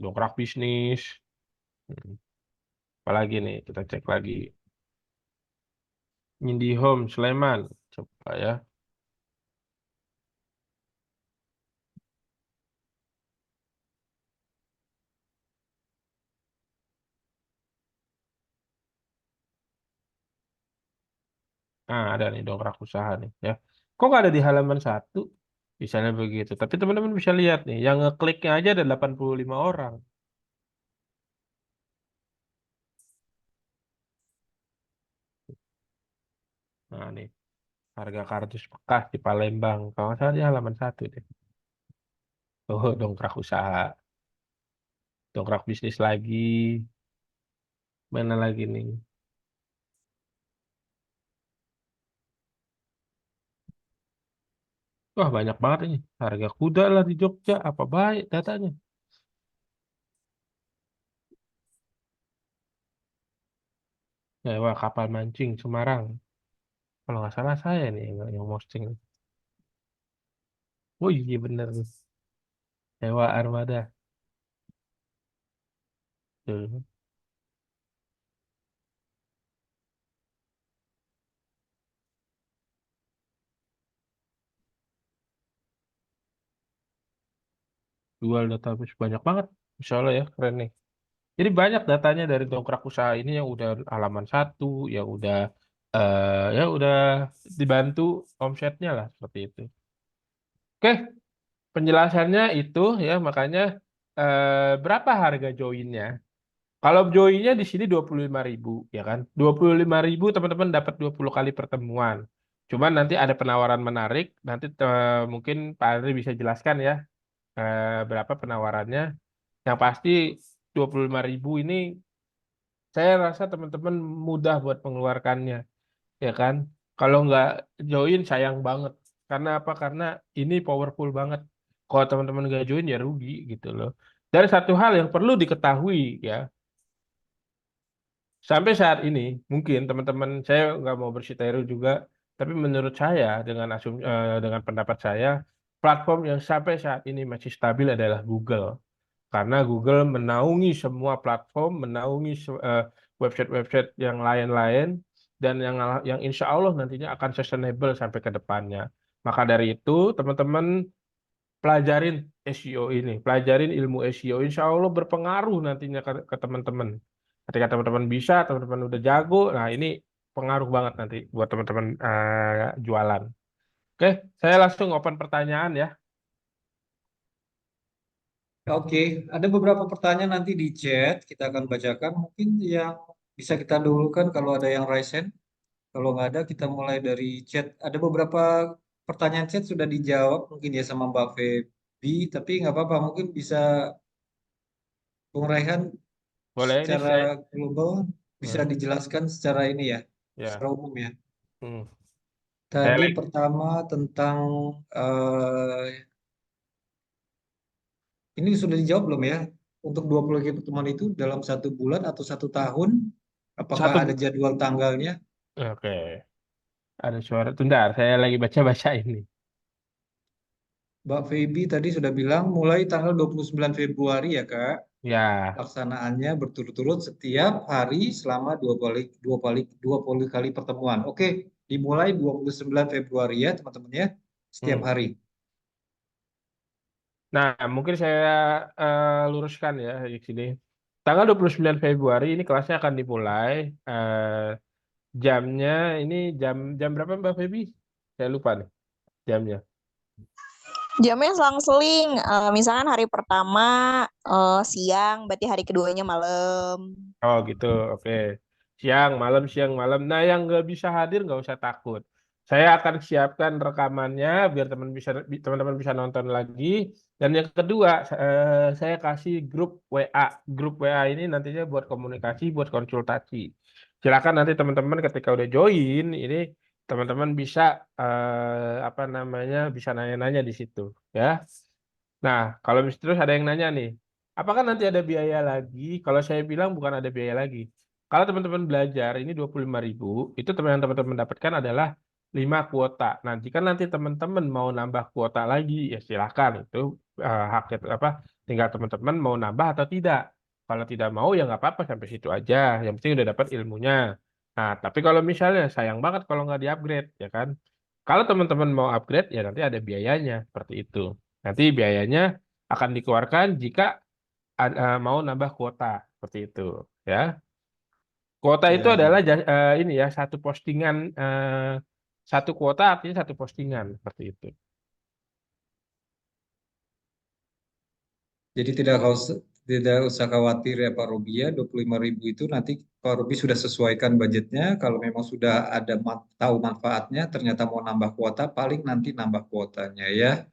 Dongkrak bisnis. Hmm. Apalagi nih, kita cek lagi. IndiHome Sleman. Coba ya. Nah, ada nih dongkrak usaha nih ya. Kok nggak ada di halaman 1? Misalnya begitu. Tapi teman-teman bisa lihat nih, yang ngekliknya aja ada 85 orang. Nah, nih, harga kardus bekas di Palembang. Kalau nggak salah di halaman 1 deh. Oh, dongkrak usaha. Dongkrak bisnis lagi. Mana lagi nih? Wah, banyak banget ini. Harga kuda lah di Jogja. Apa baik datanya? Sewa kapal mancing Semarang. Kalau nggak salah saya nih yang posting. Oh iya bener nih. Sewa armada. Tuh, jual database banyak banget. Insya Allah ya, keren nih. Jadi banyak datanya dari dongkrak usaha ini yang udah halaman 1, yang udah ya udah dibantu omsetnya lah seperti itu. Oke, penjelasannya itu ya makanya berapa harga joinnya? Kalau joinnya di sini 25.000 ya kan? 25.000 teman-teman dapat 20 kali pertemuan. Cuman nanti ada penawaran menarik, nanti mungkin Pak Andri bisa jelaskan ya berapa penawarannya. Yang pasti 25.000 ini saya rasa teman-teman mudah buat mengeluarkannya, ya kan? Kalau nggak join sayang banget. Karena apa? Karena ini powerful banget. Kalau teman-teman nggak join ya rugi gitu loh. Dan satu hal yang perlu diketahui ya, sampai saat ini mungkin teman-teman saya nggak mau bersiteru juga, tapi menurut saya dengan pendapat saya, platform yang sampai saat ini masih stabil adalah Google. Karena Google menaungi semua platform, menaungi website-website yang lain-lain, dan yang insya Allah nantinya akan sustainable sampai ke depannya. Maka dari itu, teman-teman pelajarin SEO ini, pelajarin ilmu SEO, insya Allah berpengaruh nantinya ke teman-teman. Ketika teman-teman bisa, teman-teman udah jago, nah ini pengaruh banget nanti buat teman-teman jualan. Oke, saya langsung open pertanyaan ya. Oke, ada beberapa pertanyaan nanti di chat, kita akan bacakan. Mungkin yang bisa kita dahulukan kalau ada yang raise hand. Kalau nggak ada, kita mulai dari chat. Ada beberapa pertanyaan chat sudah dijawab mungkin ya sama Mbak Feby, tapi nggak apa-apa. Mungkin bisa Bung Raihan Boleh, ini secara saya. global bisa Nah, dijelaskan secara ini ya, ya. secara umum ya. Hmm. Saya Tadi lagi. pertama tentang ini sudah dijawab belum ya? Untuk 20 kali pertemuan itu dalam 1 bulan atau 1 tahun? Apakah Satu. ada jadwal tanggalnya? Oke. Ada suara. Tunda, saya lagi baca-baca ini. Mbak Feby tadi sudah bilang mulai tanggal 29 Februari ya Kak. Ya, Pelaksanaannya berturut-turut setiap hari selama dua puluh kali pertemuan. Oke, dimulai 29 Februari ya teman-teman ya, setiap hmm. hari. Nah, mungkin saya luruskan ya di sini. Tanggal 29 Februari ini kelasnya akan dimulai. Jamnya ini jam jam berapa Mbak Feby? Saya lupa nih jamnya. Jamnya selang-seling. Misalkan hari pertama siang, berarti hari keduanya malam. Oh gitu, oke. Siang malam. Nah, yang nggak bisa hadir nggak usah takut. Saya akan siapkan rekamannya biar teman-teman bisa nonton lagi. Dan yang kedua, saya kasih grup WA. Grup WA ini nantinya buat komunikasi, buat konsultasi. Silakan nanti teman-teman ketika udah join, ini teman-teman bisa apa namanya, bisa nanya-nanya di situ, ya. Nah, kalau terus ada yang nanya nih, apakah nanti ada biaya lagi? Kalau saya bilang bukan ada biaya lagi. Kalau teman-teman belajar ini 25.000, itu yang teman-teman dapatkan adalah 5 kuota. Nah, jika nanti teman-teman mau nambah kuota lagi, ya silakan. Itu hak apa? Tinggal teman-teman mau nambah atau tidak. Kalau tidak mau ya nggak apa-apa sampai situ aja. Yang penting udah dapat ilmunya. Nah, tapi kalau misalnya sayang banget kalau nggak di-upgrade, ya kan? Kalau teman-teman mau upgrade, ya nanti ada biayanya seperti itu. Nanti biayanya akan dikeluarkan jika mau nambah kuota seperti itu, ya. Kuota itu Ya, adalah ini ya satu postingan satu kuota artinya satu postingan seperti itu. jadi tidak usah khawatir ya Pak Robi ya, 25.000 itu nanti Pak Robi sudah sesuaikan budgetnya. Kalau memang sudah ada tahu manfaatnya, ternyata mau nambah kuota, paling nanti nambah kuotanya ya.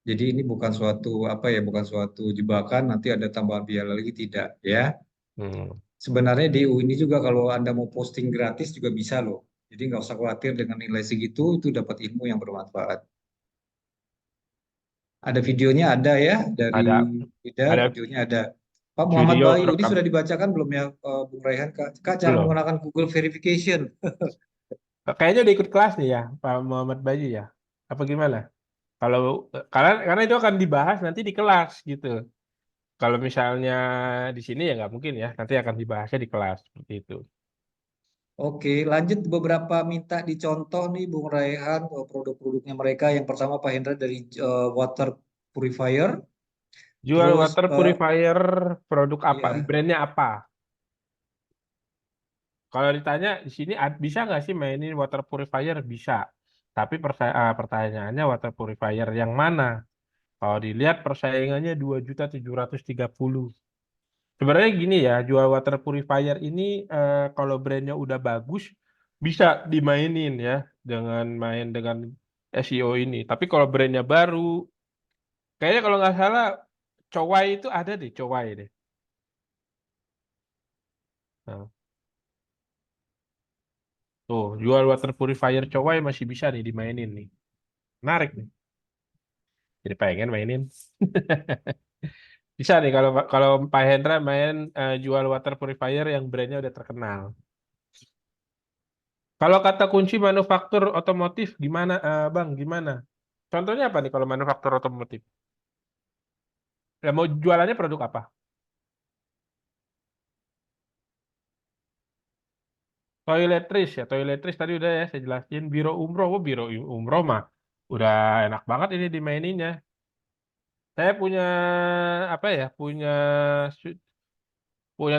Jadi ini bukan suatu apa ya, bukan suatu jebakan. Nanti ada tambahan biaya lagi tidak ya. Hmm, Sebenarnya di UI ini juga kalau Anda mau posting gratis juga bisa loh. Jadi nggak usah khawatir dengan nilai segitu, itu dapat ilmu yang bermanfaat. Ada videonya ada ya dari ada Ida, ada videonya ada. Pak Muhammad video Bayu ini rekam sudah dibacakan belum ya Bung Raihan? Kak, Kak jangan belum. menggunakan Google Verification. Kayaknya udah ikut kelas nih ya, Pak Muhammad Bayu ya. Apa gimana? Kalau karena itu akan dibahas nanti di kelas gitu. Kalau misalnya di sini ya nggak mungkin ya, nanti akan dibahasnya di kelas seperti itu. Oke, lanjut beberapa minta dicontoh nih Bung Raihan produk-produknya mereka. Yang pertama Pak Hendra dari water purifier, Jual terus water Pak purifier produk apa? ya. Brandnya apa? Kalau ditanya di sini bisa nggak sih mainin water purifier? Bisa. Tapi pertanyaannya water purifier yang mana? Kalau dilihat persaingannya 2.730. Sebenarnya gini ya, jual water purifier ini kalau brandnya udah bagus bisa dimainin ya dengan main dengan SEO ini. Tapi kalau brandnya baru, kayaknya kalau nggak salah Cowai itu ada deh, Cowai deh. Nah, tuh jual water purifier Cowai masih bisa nih dimainin nih. Menarik nih. Jadi pengen mainin. Bisa nih kalau kalau Pak Hendra main jual water purifier yang brandnya udah terkenal. Kalau kata kunci manufaktur otomotif gimana, Bang? Gimana? Contohnya apa nih kalau manufaktur otomotif? Ya, mau jualannya produk apa? Toiletries ya, toiletries tadi udah ya saya jelasin. Biro umroh, biro umroh mah udah enak banget ini dimaininnya. Saya punya apa ya? Punya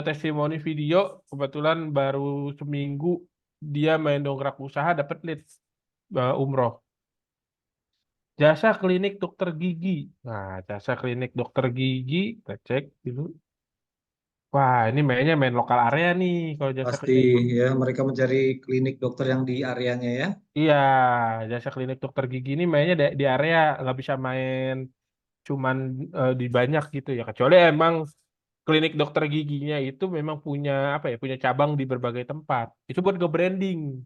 testimoni video kebetulan baru seminggu dia main dongkrak usaha dapat lead umroh. Jasa klinik dokter gigi. Nah, jasa klinik dokter gigi, kita cek dulu. Wah, ini mainnya main lokal area nih kalau jasa Pasti klinik. ya mereka mencari klinik dokter yang di areanya ya. Iya, jasa klinik dokter gigi ini mainnya di area, nggak bisa main cuman di banyak gitu ya. Kecuali emang klinik dokter giginya itu memang punya apa ya, punya cabang di berbagai tempat. Itu buat nge-branding.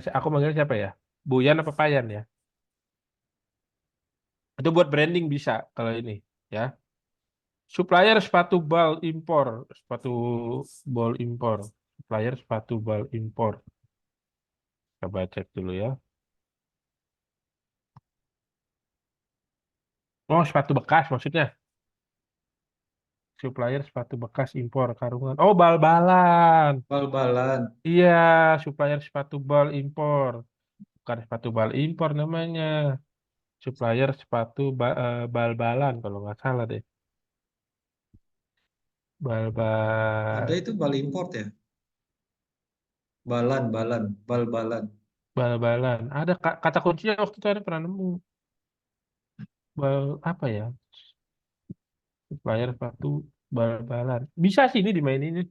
Aku manggilnya siapa ya? Buyan apa Payan ya? Itu buat branding bisa kalau ini ya. Supplier sepatu bal impor, sepatu bal impor, supplier sepatu bal impor. Coba cek dulu ya. Oh, sepatu bekas maksudnya. Supplier sepatu bekas impor karungan. Oh, bal-balan. Bal-balan. Iya, supplier sepatu bal impor. Bukan sepatu bal impor namanya. Supplier sepatu bal-balan kalau nggak salah deh. Ada Bal-bal itu bal import ya? Balan, bal-balan. bal-balan. Ada kata kuncinya waktu itu ada pernah nemu. Bal apa ya? Supplier sepatu bal-balan. Bisa sih ini dimainin ini.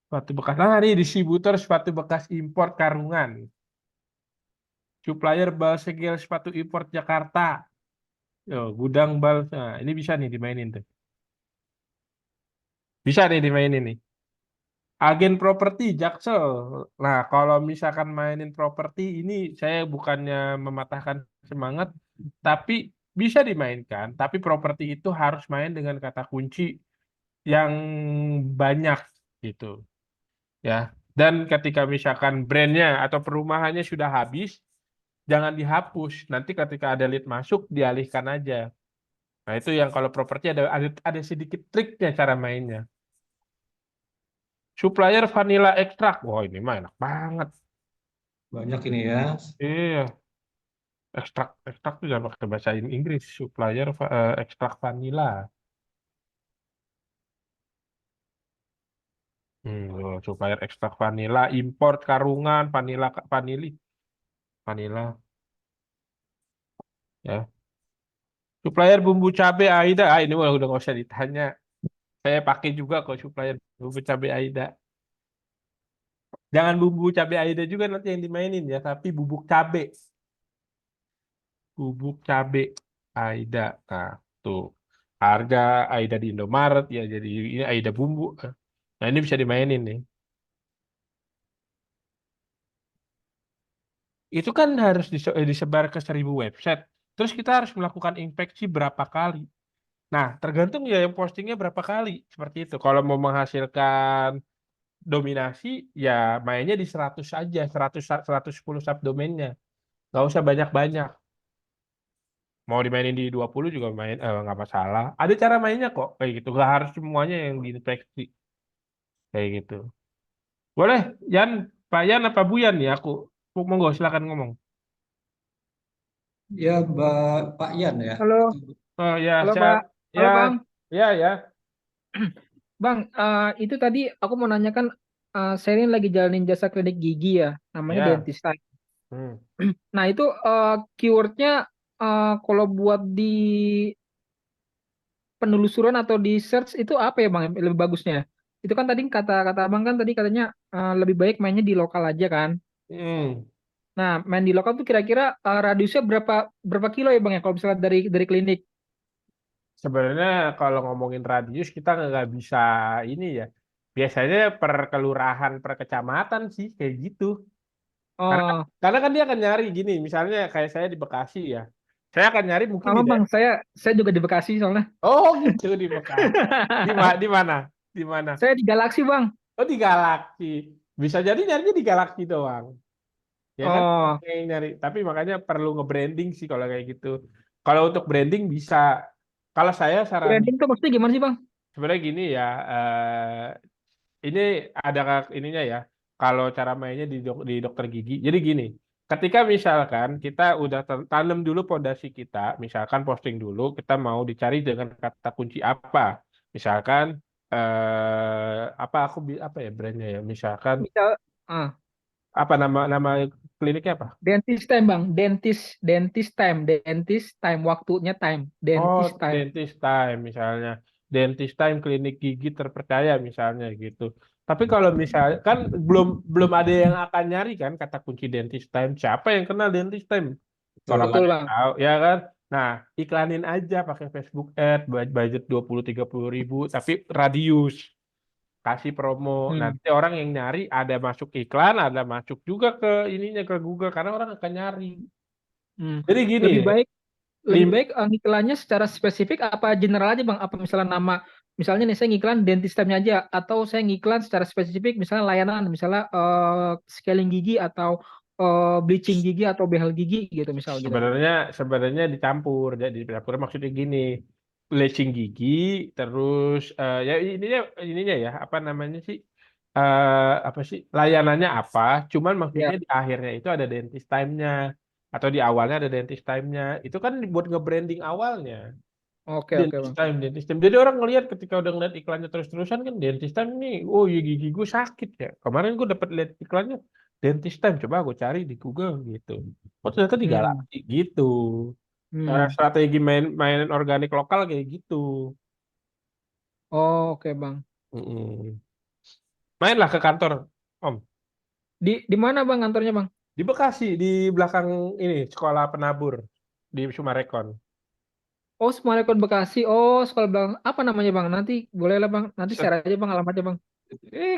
Sepatu bekas. Nah, ini distributor sepatu bekas impor karungan. Supplier bal segel sepatu impor Jakarta. Yo, gudang bal. Nah, ini bisa nih dimainin tuh. Bisa nih dimainin nih. Agen properti, Jaksel. Nah, kalau misalkan mainin properti ini saya bukannya mematahkan semangat, tapi bisa dimainkan. Tapi properti itu harus main dengan kata kunci yang banyak gitu, ya. Dan ketika misalkan brandnya atau perumahannya sudah habis, jangan dihapus. Nanti ketika ada lead masuk, dialihkan aja. Nah, itu yang kalau properti ada sedikit triknya cara mainnya. Supplier vanilla ekstrak. Wah, ini mah enak banget. Banyak ini ya. Iya, ekstrak itu jangan pakai bahasa Inggris. Supplier ekstrak vanilla. Supplier ekstrak vanilla, import karungan, vanilla, ya. Supplier bumbu cabai Aida. Ah, ini udah nggak usah ditanya. Saya pakai juga kok supplier bumbu cabai Aida. Jangan bumbu cabai Aida juga nanti yang dimainin ya, tapi bubuk cabai. Bubuk cabai Aida. Nah, tuh. Harga Aida di Indomaret ya jadi ini Aida bumbu. Nah, ini bisa dimainin nih. Itu kan harus disebar ke 1.000 website. Terus kita harus melakukan inspeksi berapa kali. Nah, tergantung ya yang postingnya berapa kali. Seperti itu. Kalau mau menghasilkan dominasi, ya mainnya di 100 aja. 110 subdomainnya. Nggak usah banyak-banyak. Mau dimainin di 20 juga main, nggak masalah. Ada cara mainnya kok. Kayak gitu. Nggak harus semuanya yang diinspeksi. Kayak gitu. Boleh, Yan. Pak Yan apa Bu Yan ya? Monggo silakan ngomong. Ya, Pak Yan ya. Halo, Oh ya, halo siap. Pak. Ya, Halo Bang. ya, ya. Bang, itu tadi aku mau nanyakan, saya ini lagi jalanin jasa klinik gigi ya, namanya Ya. Dentist Time. Hmm. Nah itu keywordnya kalau buat di penelusuran atau di search itu apa ya Bang yang lebih bagusnya? Itu kan tadi kata Abang kan tadi katanya lebih baik mainnya di lokal aja kan. Hmm. Nah main di lokal tuh kira-kira radiusnya berapa berapa kilo ya Bang ya kalau misalnya dari klinik? Sebenarnya kalau ngomongin radius kita nggak bisa ini ya. Biasanya per kelurahan, per kecamatan sih kayak gitu. Karena Oh, karena kan dia akan nyari gini, misalnya kayak saya di Bekasi ya. Saya akan nyari mungkin sama di Bang, saya juga di Bekasi soalnya. Oh gitu di Bekasi. Di mana? Di mana? Saya di Galaksi Bang. Oh di Galaksi. Bisa jadi nyarinya di Galaksi doang. Ya kan? Oh. Yang nyari. Tapi makanya perlu nge-branding sih kalau kayak gitu. Kalau untuk branding bisa. Kalau saya saran Branding tuh maksudnya gimana sih, Bang? sebenarnya gini ya. Ini ada ininya ya. Kalau cara mainnya di dokter gigi. Jadi gini. Ketika misalkan kita udah tanam dulu pondasi kita, misalkan posting dulu, kita mau dicari dengan kata kunci apa? Misalkan apa apa ya brandnya ya? Misalkan Misal, ah, apa nama kliniknya apa? dentist time, Bang. Dentist time. Waktunya time. Oh, Dentist time. dentist time misalnya. Dentist time klinik gigi terpercaya misalnya gitu. Tapi kalau misalnya kan belum belum ada yang akan nyari kan kata kunci dentist time. Siapa yang kenal dentist time? Orang Betul. Betul, ada yang Bang. tahu ya kan? Nah, iklanin aja pakai Facebook Ad, budget 20-30 ribu, tapi radius. Kasih promo. Hmm. Nanti orang yang nyari ada masuk iklan, ada masuk juga ke ininya ke Google karena orang akan nyari. Hmm. Jadi gini, Lebih baik lebih lim baik ngiklannya secara spesifik apa general aja, Bang? Apa misalnya nama misalnya nih saya ngiklan dentist time-nya aja atau saya ngiklan secara spesifik misalnya layanan misalnya scaling gigi atau bleaching gigi atau behel gigi gitu misal gitu. Sebenarnya dicampur. Jadi dicampur maksudnya gini, bleaching gigi, terus ya ininya ya apa namanya sih? Apa sih layanannya apa? Cuman Ya, maksudnya di akhirnya itu ada dentist time-nya atau di awalnya ada dentist time-nya. Itu kan buat nge-branding awalnya. oke oke Dentist bang. time, dentist time. Jadi orang ngelihat ketika udah ngeliat iklannya terus-terusan kan dentist time nih, oh iya gigi gue sakit ya. Kemarin gue dapat lihat iklannya dentist time, coba gue cari di Google gitu. Oh ternyata 3 Hmm, lapis gitu. Cara hmm. strategi main organik lokal kayak gitu. Oh, oke bang. Mm-mm. Mainlah ke kantor, Om. Di mana bang kantornya bang? Di Bekasi, di belakang ini sekolah penabur di Sumarekon. Oh, Semarekon Bekasi. Oh, sekolah bang. Apa namanya bang? Nanti boleh lah bang. Nanti Set, share aja bang alamatnya bang.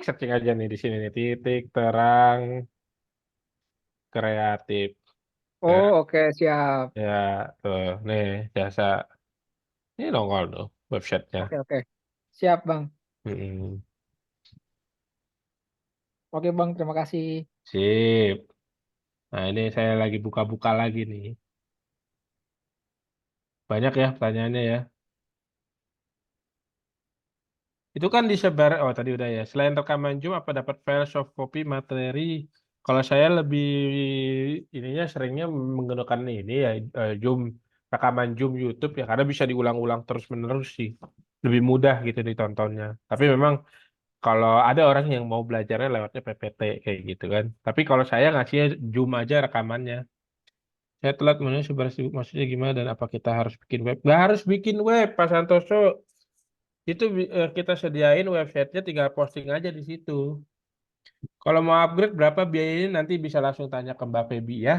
searching aja nih di sini nih titik terang kreatif. Ya, Oh, oke siap. ya tuh nih jasa ini nongol tuh websitenya. Oke oke. Siap bang. Mm-mm. Oke bang, terima kasih. Sip. Nah ini saya lagi buka-buka lagi nih. Banyak ya pertanyaannya ya. Itu kan disebar, oh tadi udah ya. Selain rekaman Zoom, apa dapat file soft copy materi? Kalau saya lebih ininya seringnya menggunakan ini ya Zoom, rekaman Zoom YouTube ya karena bisa diulang-ulang terus-menerus sih. Lebih mudah gitu ditontonnya. Tapi memang kalau ada orang yang mau belajarnya lewatnya PPT kayak gitu kan. Tapi kalau saya ngasihnya Zoom aja rekamannya. Saya telat menulis sebar sibuk maksudnya gimana dan apa kita harus bikin web? Nggak harus bikin web, Pak Santoso. Itu kita sediain websitenya tinggal posting aja di situ. Kalau mau upgrade berapa biayanya nanti bisa langsung tanya ke Mbak Feby ya.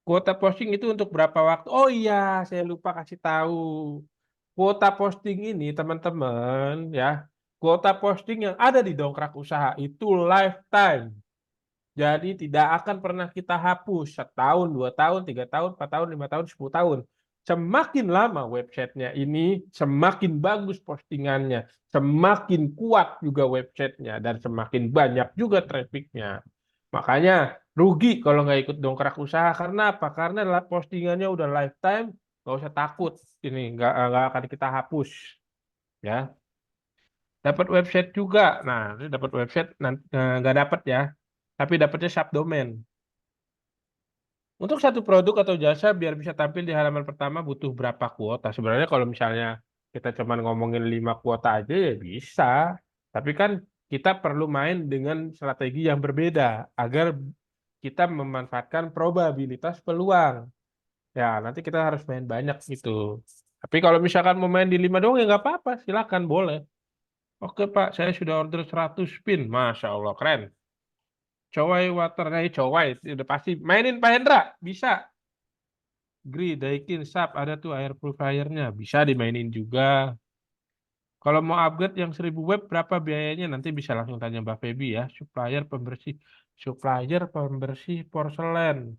Kuota posting itu untuk berapa waktu? Oh iya, saya lupa kasih tahu. Kuota posting ini teman-teman ya. Kuota posting yang ada di Dongkrak Usaha itu lifetime. Jadi tidak akan pernah kita hapus 1 tahun, 2 tahun, 3 tahun, 4 tahun, 5 tahun, 10 tahun. Semakin lama websitenya ini, semakin bagus postingannya, semakin kuat juga websitenya, dan semakin banyak juga trafficnya. Makanya rugi kalau nggak ikut dongkrak usaha. Karena apa? Karena postingannya udah lifetime, nggak usah takut. Ini nggak akan kita hapus. Ya, dapat website juga. Nah, ini dapat website nggak dapat ya, tapi dapatnya subdomain. Untuk satu produk atau jasa biar bisa tampil di halaman pertama butuh berapa kuota? Sebenarnya kalau misalnya kita cuma ngomongin 5 kuota aja ya bisa. Tapi kan kita perlu main dengan strategi yang berbeda agar kita memanfaatkan probabilitas peluang. Ya, nanti kita harus main banyak gitu. Tapi kalau misalkan mau main di 5 doang ya nggak apa-apa, silakan boleh. Oke Pak, saya sudah order 100 pin. Masya Allah, keren. Cowai waternya, cowai, udah pasti. Mainin Pak Hendra, bisa. Gri, Daikin, Sap, ada tuh air purifiernya. Bisa dimainin juga. Kalau mau upgrade yang 1.000 web, berapa biayanya? Nanti bisa langsung tanya Mbak Feby ya. Supplier pembersih porselen.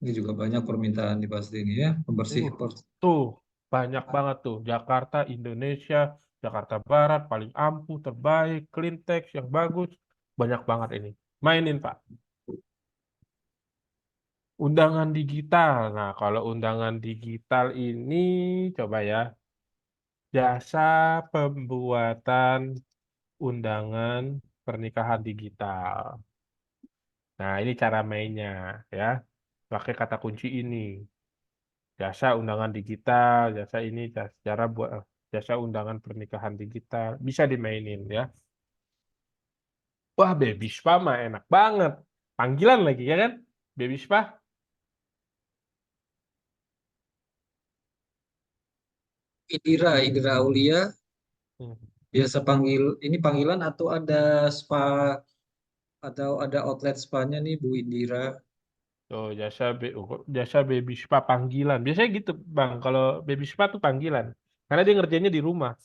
Ini juga banyak permintaan di pasti ini ya, pembersih Uh, tuh, banyak banget tuh. Jakarta, Indonesia, Jakarta Barat, paling ampuh, terbaik, clean text, yang bagus. Banyak banget ini. Mainin, Pak. Undangan digital. Nah, kalau undangan digital ini, coba ya. Jasa pembuatan undangan pernikahan digital. Nah, ini cara mainnya ya. Pakai kata kunci ini. Jasa undangan digital, jasa ini cara buat jasa undangan pernikahan digital bisa dimainin ya. Wah, Baby Spa mah enak banget. Panggilan lagi ya kan? Baby Spa. Idira Aulia, Hmm. biasa panggil ini panggilan atau ada spa atau ada outlet spa-nya nih Bu Indira. Tuh, jasa Baby Spa panggilan. Biasanya gitu, Bang. Kalau Baby Spa tuh panggilan. Karena dia ngerjainnya di rumah.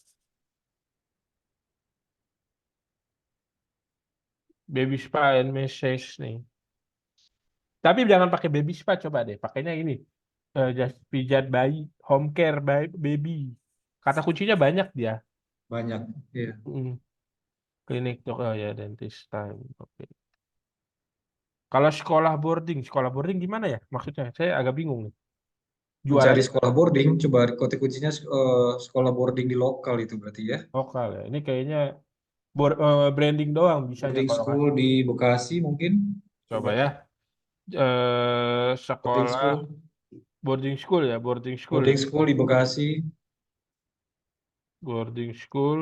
Baby Spa and Massage nih. Tapi jangan pakai baby spa, coba deh. Pakainya ini. Just pijat bayi, home care baby. Kata kuncinya banyak dia. Banyak ya. Mm. Klinik dok, oh ya dentist time. Oke. Kalau sekolah boarding gimana ya? Maksudnya saya agak bingung nih. Mencari Jualannya sekolah boarding, coba kode kuncinya sekolah boarding di lokal itu berarti ya. lokal ya. Ini kayaknya branding doang bisanya Boarding kalau nggak. school di Bekasi mungkin. Coba Coba ya. boarding Sekolah school, boarding school ya, boarding school ya. boarding school di Bekasi. Boarding school.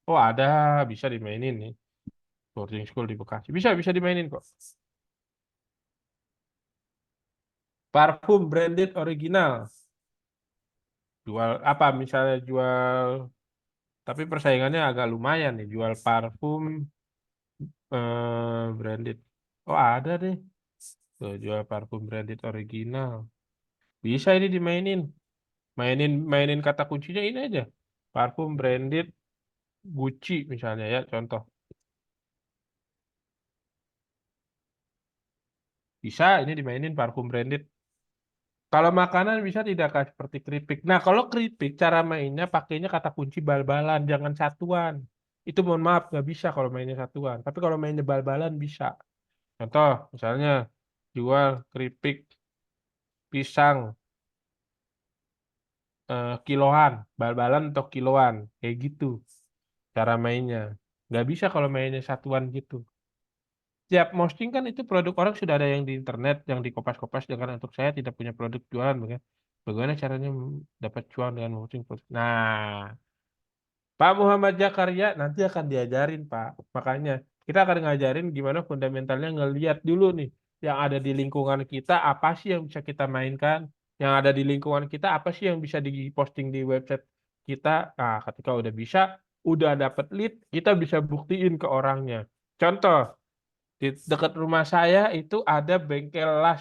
Oh, ada bisa dimainin nih. Boarding school di Bekasi. Bisa dimainin kok. Parfum branded original. Jual apa misalnya jual tapi persaingannya agak lumayan nih jual parfum branded. Oh, ada deh. Tuh, jual parfum branded original. Bisa ini dimainin. Mainin kata kuncinya ini aja. Parfum branded Gucci misalnya ya, contoh. Bisa ini dimainin parfum branded. Kalau makanan bisa tidak Kak, seperti keripik. Nah, kalau keripik cara mainnya pakainya kata kunci bal-balan, jangan satuan. Itu mohon maaf nggak bisa kalau mainnya satuan. Tapi kalau mainnya bal-balan bisa. Contoh, misalnya jual keripik pisang kiloan, bal-balan atau kiloan, kayak gitu cara mainnya. Nggak bisa kalau mainnya satuan gitu. Tiap posting kan itu produk orang sudah ada yang di internet, yang di kopas-kopas. Dengan untuk saya tidak punya produk jualan, bagaimana caranya dapat cuan dengan posting produk. Nah, Pak Muhammad Jakaria nanti akan diajarin, Pak. Makanya kita akan ngajarin gimana fundamentalnya ngelihat dulu nih yang ada di lingkungan kita apa sih yang bisa kita mainkan, yang ada di lingkungan kita apa sih yang bisa diposting di website kita. Nah, ketika udah bisa, udah dapat lead, kita bisa buktiin ke orangnya. Contoh, di dekat rumah saya itu ada bengkel las,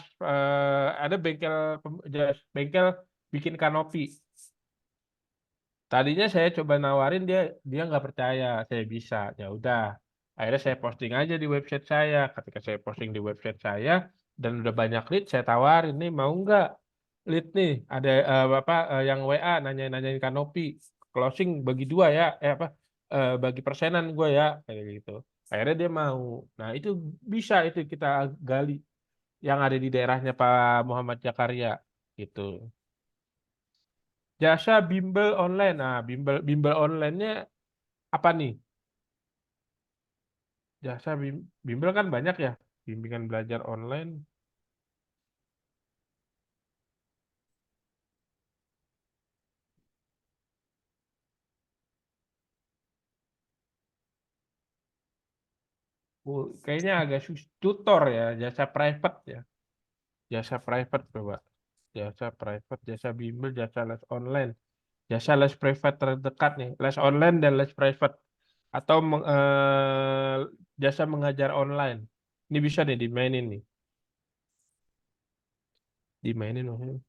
ada bengkel bikin kanopi. Tadinya saya coba nawarin dia dia nggak percaya saya bisa. Ya udah, akhirnya saya posting aja di website saya. Ketika saya posting di website saya dan udah banyak lead, saya tawarin nih mau nggak lead nih ada yang WA nanyain kanopi closing bagi dua ya, apa bagi persenan gue ya kayak gitu. Akhirnya dia mau. Nah itu bisa itu kita gali yang ada di daerahnya Pak Muhammad Jakaria gitu. Jasa bimbel online. Nah, bimbel online-nya apa nih? Bimbel kan banyak ya. Bimbingan belajar online. Kayaknya agak tutor ya, jasa private ya. Jasa private coba. Jasa private, jasa bimbel, jasa les online. Jasa les private terdekat nih. Les online dan les private. Atau jasa mengajar online. Ini bisa nih dimainin nih. Dimainin maksudnya.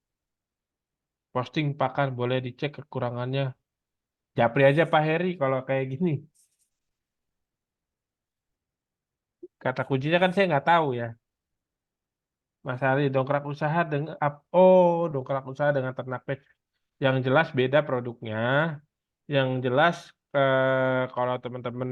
Posting pakan boleh dicek kekurangannya. Japri aja Pak Heri kalau kayak gini. Kata kuncinya kan saya nggak tahu ya. Mas Ari dongkrak usaha dengan dongkrak usaha dengan ternak pet. Yang jelas beda produknya. Yang jelas kalau teman-teman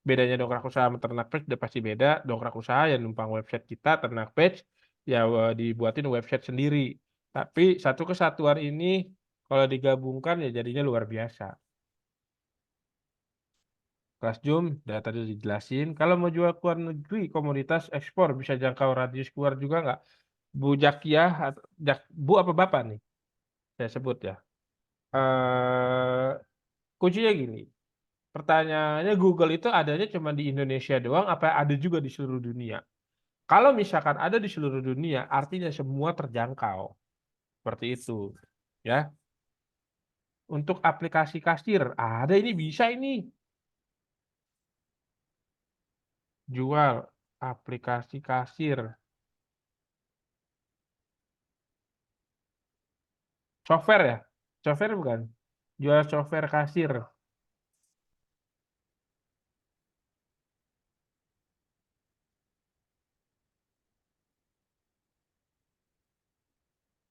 bedanya dongkrak usaha sama ternak pet udah pasti beda. Dongkrak usaha yang numpang website kita, ternak pet ya dibuatin website sendiri. Tapi satu kesatuan ini kalau digabungkan ya jadinya luar biasa. Kelas Zoom, udah tadi dijelasin. Kalau mau jual ke luar negeri, komoditas ekspor bisa jangkau radius keluar juga nggak? Bu Jakiah, Bu apa Bapak nih? Saya sebut ya. Kuncinya gini, pertanyaannya Google itu adanya cuma di Indonesia doang, apa ada juga di seluruh dunia? Kalau misalkan ada di seluruh dunia, artinya semua terjangkau. Seperti itu. Ya. Untuk aplikasi kasir, ada ini bisa ini. Jual aplikasi kasir. Software ya? Software bukan? Jual software kasir.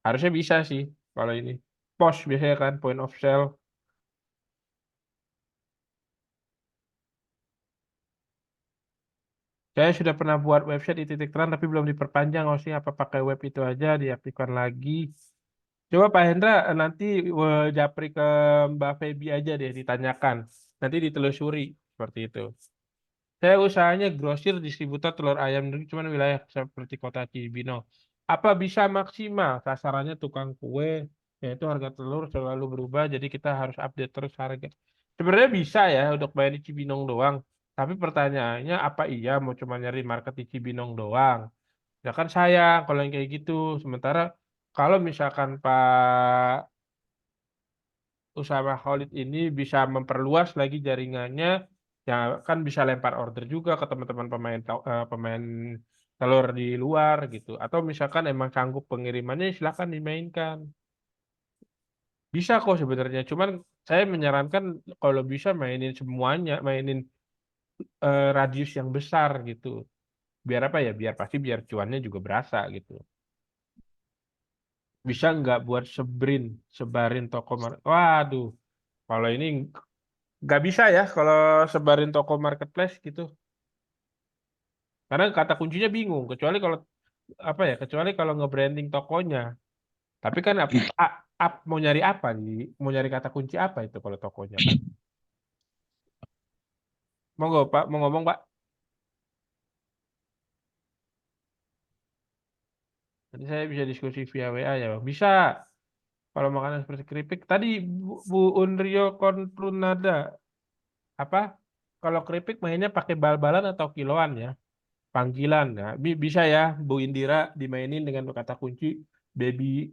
Harusnya bisa sih kalau ini. POS biasanya kan, point of sale. Saya sudah pernah buat website di Titik Terang tapi belum diperpanjang. Maksudnya apa pakai web itu aja diaktifkan lagi. Coba Pak Hendra nanti japri ke Mbak Feby aja deh ditanyakan. Nanti ditelusuri seperti itu. Saya usahanya grosir distributor telur ayam negeri cuman wilayah seperti kota Cibinong. Apa bisa maksimal? Sasarannya tukang kue, yaitu harga telur selalu berubah, jadi kita harus update terus harga. Sebenarnya bisa ya untuk bayar di Cibinong doang. Tapi pertanyaannya apa iya mau cuma nyari market di Cibinong doang? Ya kan sayang kalau yang kayak gitu. Sementara kalau misalkan Pak Usama Khalid ini bisa memperluas lagi jaringannya, ya kan bisa lempar order juga ke teman-teman pemain telur di luar gitu. Atau misalkan emang sanggup pengirimannya, silakan dimainkan. Bisa kok sebenarnya. Cuman saya menyarankan kalau bisa mainin semuanya, mainin radius yang besar gitu. Biar apa ya? Biar cuannya juga berasa gitu. Bisa nggak buat sebarin toko Waduh, kalau ini nggak bisa ya kalau sebarin toko marketplace gitu. Karena kata kuncinya bingung. Kecuali kalau nge-branding tokonya. Tapi kan mau nyari apa nih? Mau nyari kata kunci apa itu kalau tokonya kan? Monggo Pak, mau ngomong Pak. Nanti saya bisa diskusi via WA ya Bang. Bisa. Kalau makanan seperti keripik. Tadi Bu Unrio Kontrunada. Apa? Kalau keripik mainnya pakai bal-balan atau kiloan ya? Panggilan ya. Bisa ya Bu Indira dimainin dengan kata kunci baby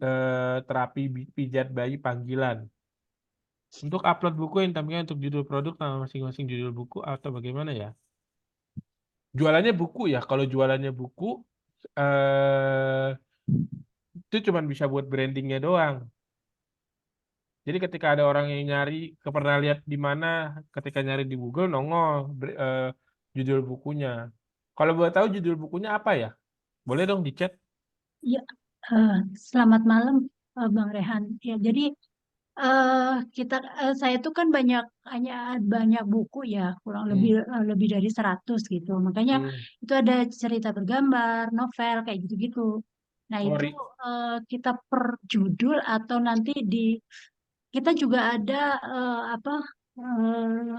terapi pijat bayi panggilan. Untuk upload buku yang tampilkan untuk judul produk nama masing-masing judul buku atau bagaimana ya? Jualannya buku ya. Kalau jualannya buku eh itu cuma bisa buat brandingnya doang. Jadi ketika ada orang yang nyari, pernah lihat di mana, ketika nyari di Google nongol judul bukunya. Kalau boleh tahu judul bukunya apa ya? Boleh dong di chat. Ya, selamat malam Bang Rehan. Ya, jadi saya tuh kan banyak buku ya, kurang lebih Hmm. lebih dari 100 gitu. Makanya Hmm. itu ada cerita bergambar, novel kayak gitu-gitu. Nah, Oh, itu kita per judul atau nanti kita juga ada apa eh,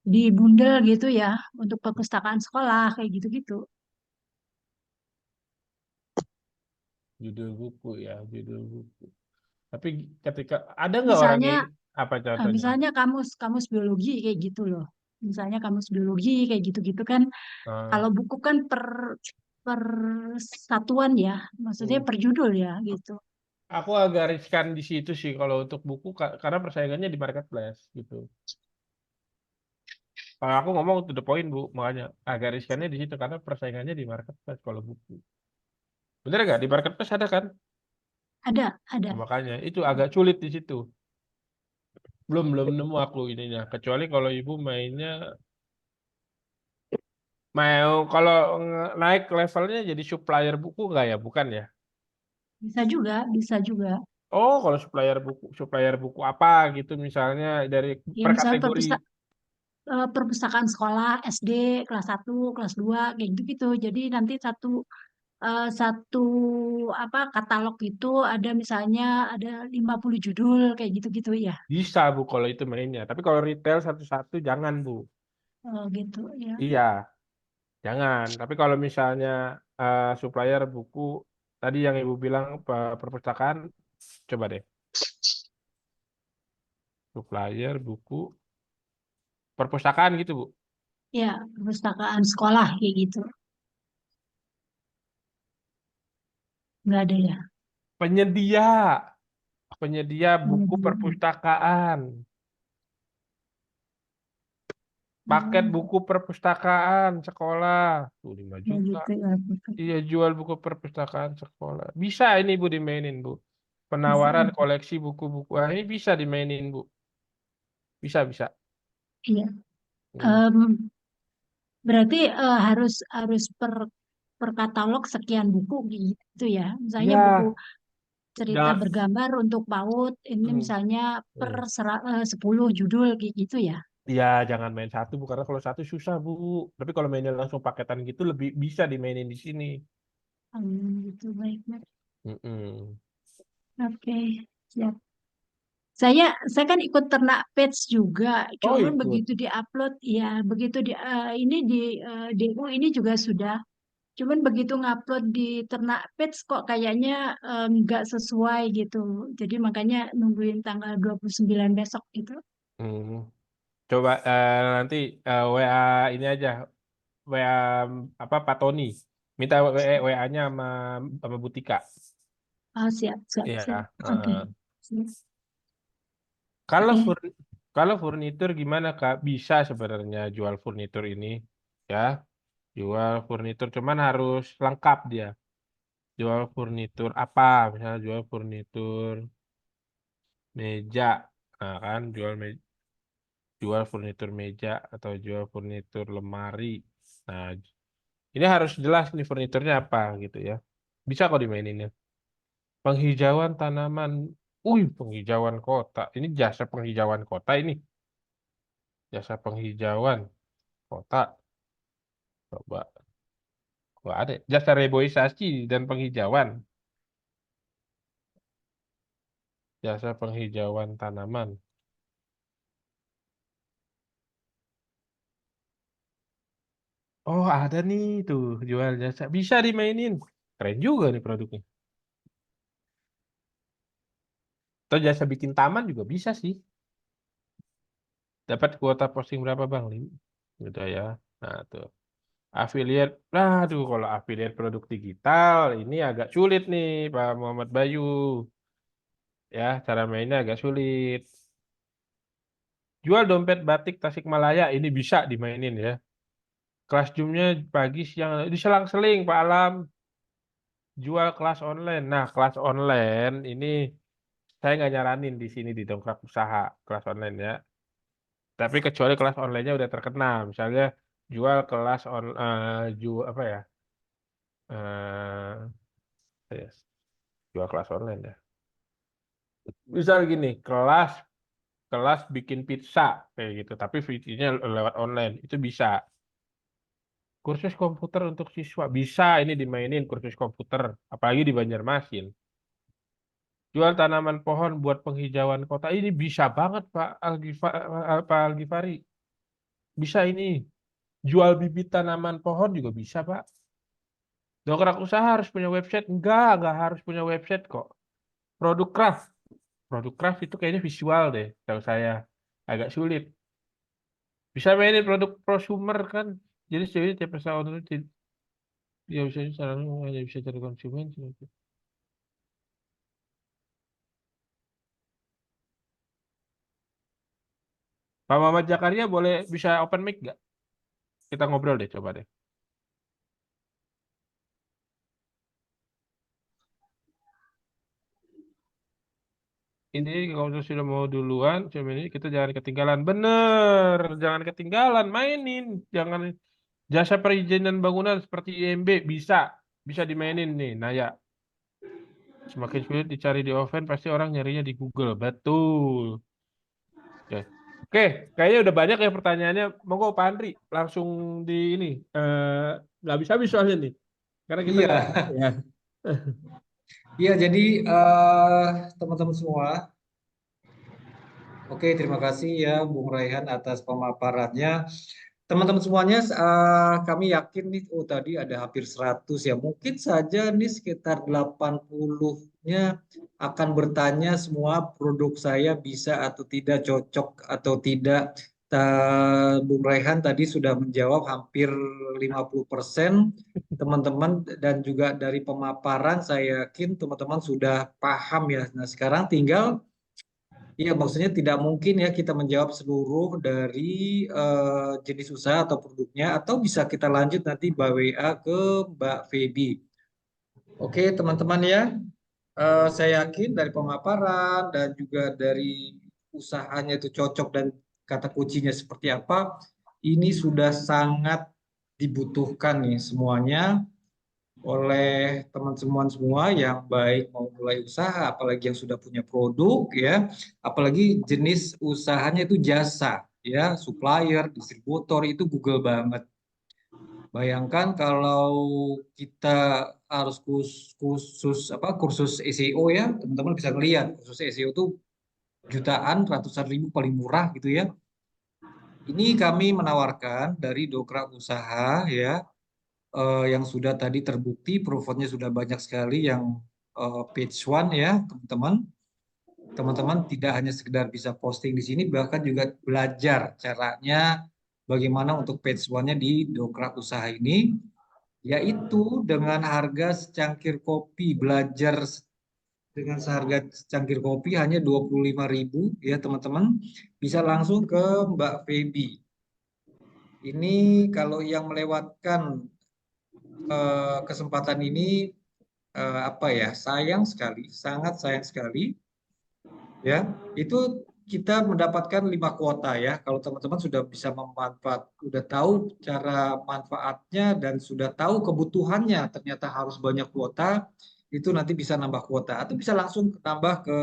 di bundel gitu ya untuk perpustakaan sekolah kayak gitu-gitu. judul buku ya, judul buku. Tapi ketika ada nggak orang Misalnya yang apa contohnya? Misalnya kamus kamus biologi kayak gitu loh. Misalnya kamus biologi kayak gitu-gitu kan. Nah, Kalau buku kan per satuan ya, maksudnya hmm. per judul ya gitu. Aku agak riskan di situ sih kalau untuk buku karena persaingannya di marketplace gitu. Kalau aku ngomong to the point Bu, makanya agak riskannya di situ karena persaingannya di marketplace kalau buku. Bener nggak? Di marketplace ada kan? Ada. Nah, makanya itu agak sulit di situ. Belum nemu aku ininya. Kecuali kalau ibu mainnya mau kalau naik levelnya jadi supplier buku nggak ya? Bukan ya? Bisa juga. Oh, kalau supplier buku apa gitu misalnya dari Ya per misalnya kategori. perpustakaan sekolah SD kelas 1, kelas 2 kayak gitu-gitu. Jadi nanti satu apa katalog itu ada misalnya ada 50 judul kayak gitu-gitu ya. Bisa Bu kalau itu mainnya. Tapi kalau retail satu-satu jangan Bu. Gitu ya. Iya, jangan. Tapi kalau misalnya supplier buku tadi yang Ibu bilang perpustakaan, coba deh. Supplier buku perpustakaan gitu Bu. Ya, perpustakaan sekolah kayak gitu. Nggak ada ya. Penyedia, penyedia buku Hmm. perpustakaan. Paket Hmm, buku perpustakaan sekolah. Tuh 5 ya juta. gitu ya. Iya jual buku perpustakaan sekolah. Bisa ini Bu dimainin Bu. Bisa. Penawaran koleksi buku-buku. Ah, ini bisa dimainin Bu. Bisa. Iya. Hmm. Em, Berarti harus harus per katalog sekian buku gitu ya. Misalnya buku Ya, cerita jangan. bergambar untuk PAUD ini Hmm. misalnya Hmm. 10 judul kayak gitu ya. Ya jangan main satu Bu, karena kalau satu susah Bu. Tapi kalau mainnya langsung paketan gitu lebih bisa dimainin di sini. Gitu baik. Mm-mm. Oke, siap. Saya kan ikut ternak pets juga, Oh cuman ikut. begitu diupload ya, begitu ini di DU ini juga sudah, cuman begitu ngupload di ternak pets kok kayaknya nggak sesuai gitu. Jadi makanya nungguin tanggal 29 besok gitu. Hmm. Coba nanti WA ini aja, WA apa Pak Tony. Minta WA-nya sama Butika. Oh, siap, siap, Iya. siap. Oke. Heeh. Siap. Kalau Oke. kalau furnitur gimana Kak? Bisa sebenarnya jual furnitur ini, ya. Jual furnitur, cuman harus lengkap dia. Jual furnitur apa? Misalnya jual furnitur meja, nah kan jual furnitur meja atau jual furnitur lemari. Nah, ini harus jelas nih furniturnya apa gitu ya. Bisa kok dimaininnya. Penghijauan tanaman. Penghijauan kota. Ini jasa penghijauan kota ini. Jasa penghijauan kota. Coba. Nggak ada. Jasa reboisasi dan penghijauan. Jasa penghijauan tanaman. Oh, ada nih tuh jual jasa. Bisa dimainin. Keren juga nih produknya. Atau jasa bikin taman juga bisa sih. Dapat kuota posting berapa Bang? 5. Udah ya. Nah, tuh. Affiliate. Aduh, kalau affiliate produk digital ini agak sulit nih, Pak Muhammad Bayu. Ya, cara mainnya agak sulit. Jual dompet batik Tasikmalaya ini bisa dimainin ya. Kelas Zoom-nya pagi siang diselang-seling Pak Alam. Jual kelas online. Nah, kelas online ini saya nggak nyaranin di sini di Dongkrak Usaha kelas online ya. Tapi kecuali kelas online-nya udah terkenal, misalnya jual kelas jual apa ya? Yes, jual kelas online ya. Misal gini, kelas kelas bikin pizza kayak gitu, tapi videonya lewat online itu bisa. Kursus komputer untuk siswa bisa ini dimainin kursus komputer, apalagi di Banjarmasin. Jual tanaman pohon buat penghijauan kota ini bisa banget Pak Algifari. Bisa ini. Jual bibit tanaman pohon juga bisa, Pak. Dongkrak usaha harus punya website? Enggak harus punya website kok. Produk craft. Produk craft itu kayaknya visual deh, tahu saya. Agak sulit. Bisa mainin produk prosumer kan. Jadi sejauh ini tiap perusahaan online ya bisa caranya hanya bisa cari konsumen. Pak Muhammad Jakaria boleh bisa open mic nggak? Kita ngobrol deh, coba deh. Ini kalau sudah mau duluan, coba ini kita jangan ketinggalan. Bener, jangan ketinggalan, mainin. Jangan jasa perizinan bangunan seperti IMB bisa dimainin nih. Nah ya, semakin sulit dicari di offline, pasti orang nyarinya di Google. Betul. Oke, Oke, kayaknya udah banyak ya pertanyaannya. Monggo Pak Andri, langsung di ini. Nggak bisa habis soalnya nih. Karena kita Iya, nggak. Ya. iya. Jadi teman-teman semua, oke, terima kasih ya Bung Raihan atas pemaparannya. Teman-teman semuanya, kami yakin nih, tadi ada hampir 100 ya. Mungkin saja nih sekitar 80-nya akan bertanya semua produk saya bisa atau tidak, cocok atau tidak. Bung Raihan tadi sudah menjawab hampir 50% teman-teman, dan juga dari pemaparan saya yakin teman-teman sudah paham ya. Nah, sekarang tinggal, iya, maksudnya tidak mungkin ya kita menjawab seluruh dari jenis usaha atau produknya, atau bisa kita lanjut nanti by WA ke Mbak Feby. Oke, teman-teman ya, saya yakin dari pemaparan dan juga dari usahanya itu cocok dan kata kuncinya seperti apa, ini sudah sangat dibutuhkan nih semuanya oleh teman-teman semua yang baik mau mulai usaha, apalagi yang sudah punya produk ya, apalagi jenis usahanya itu jasa. ya, supplier, distributor itu Google banget. Bayangkan kalau kita harus kursus SEO ya, teman-teman bisa ngelihat kursus SEO itu jutaan, ratusan ribu paling murah gitu ya. Ini kami menawarkan dari Dokra Usaha ya, yang sudah tadi terbukti, provennya sudah banyak sekali yang page one ya, teman-teman. Teman-teman tidak hanya sekedar bisa posting di sini, bahkan juga belajar caranya bagaimana untuk page one-nya di Dokra Usaha ini, yaitu dengan harga secangkir kopi, belajar dengan seharga secangkir kopi hanya 25.000 ya teman-teman, bisa langsung ke Mbak Feby. Ini kalau yang melewatkan kesempatan ini apa ya, sayang sekali, sangat sayang sekali ya. Itu kita mendapatkan 5 kuota ya. Kalau teman-teman sudah bisa sudah tahu cara manfaatnya dan sudah tahu kebutuhannya, ternyata harus banyak kuota, itu nanti bisa nambah kuota atau bisa langsung tambah ke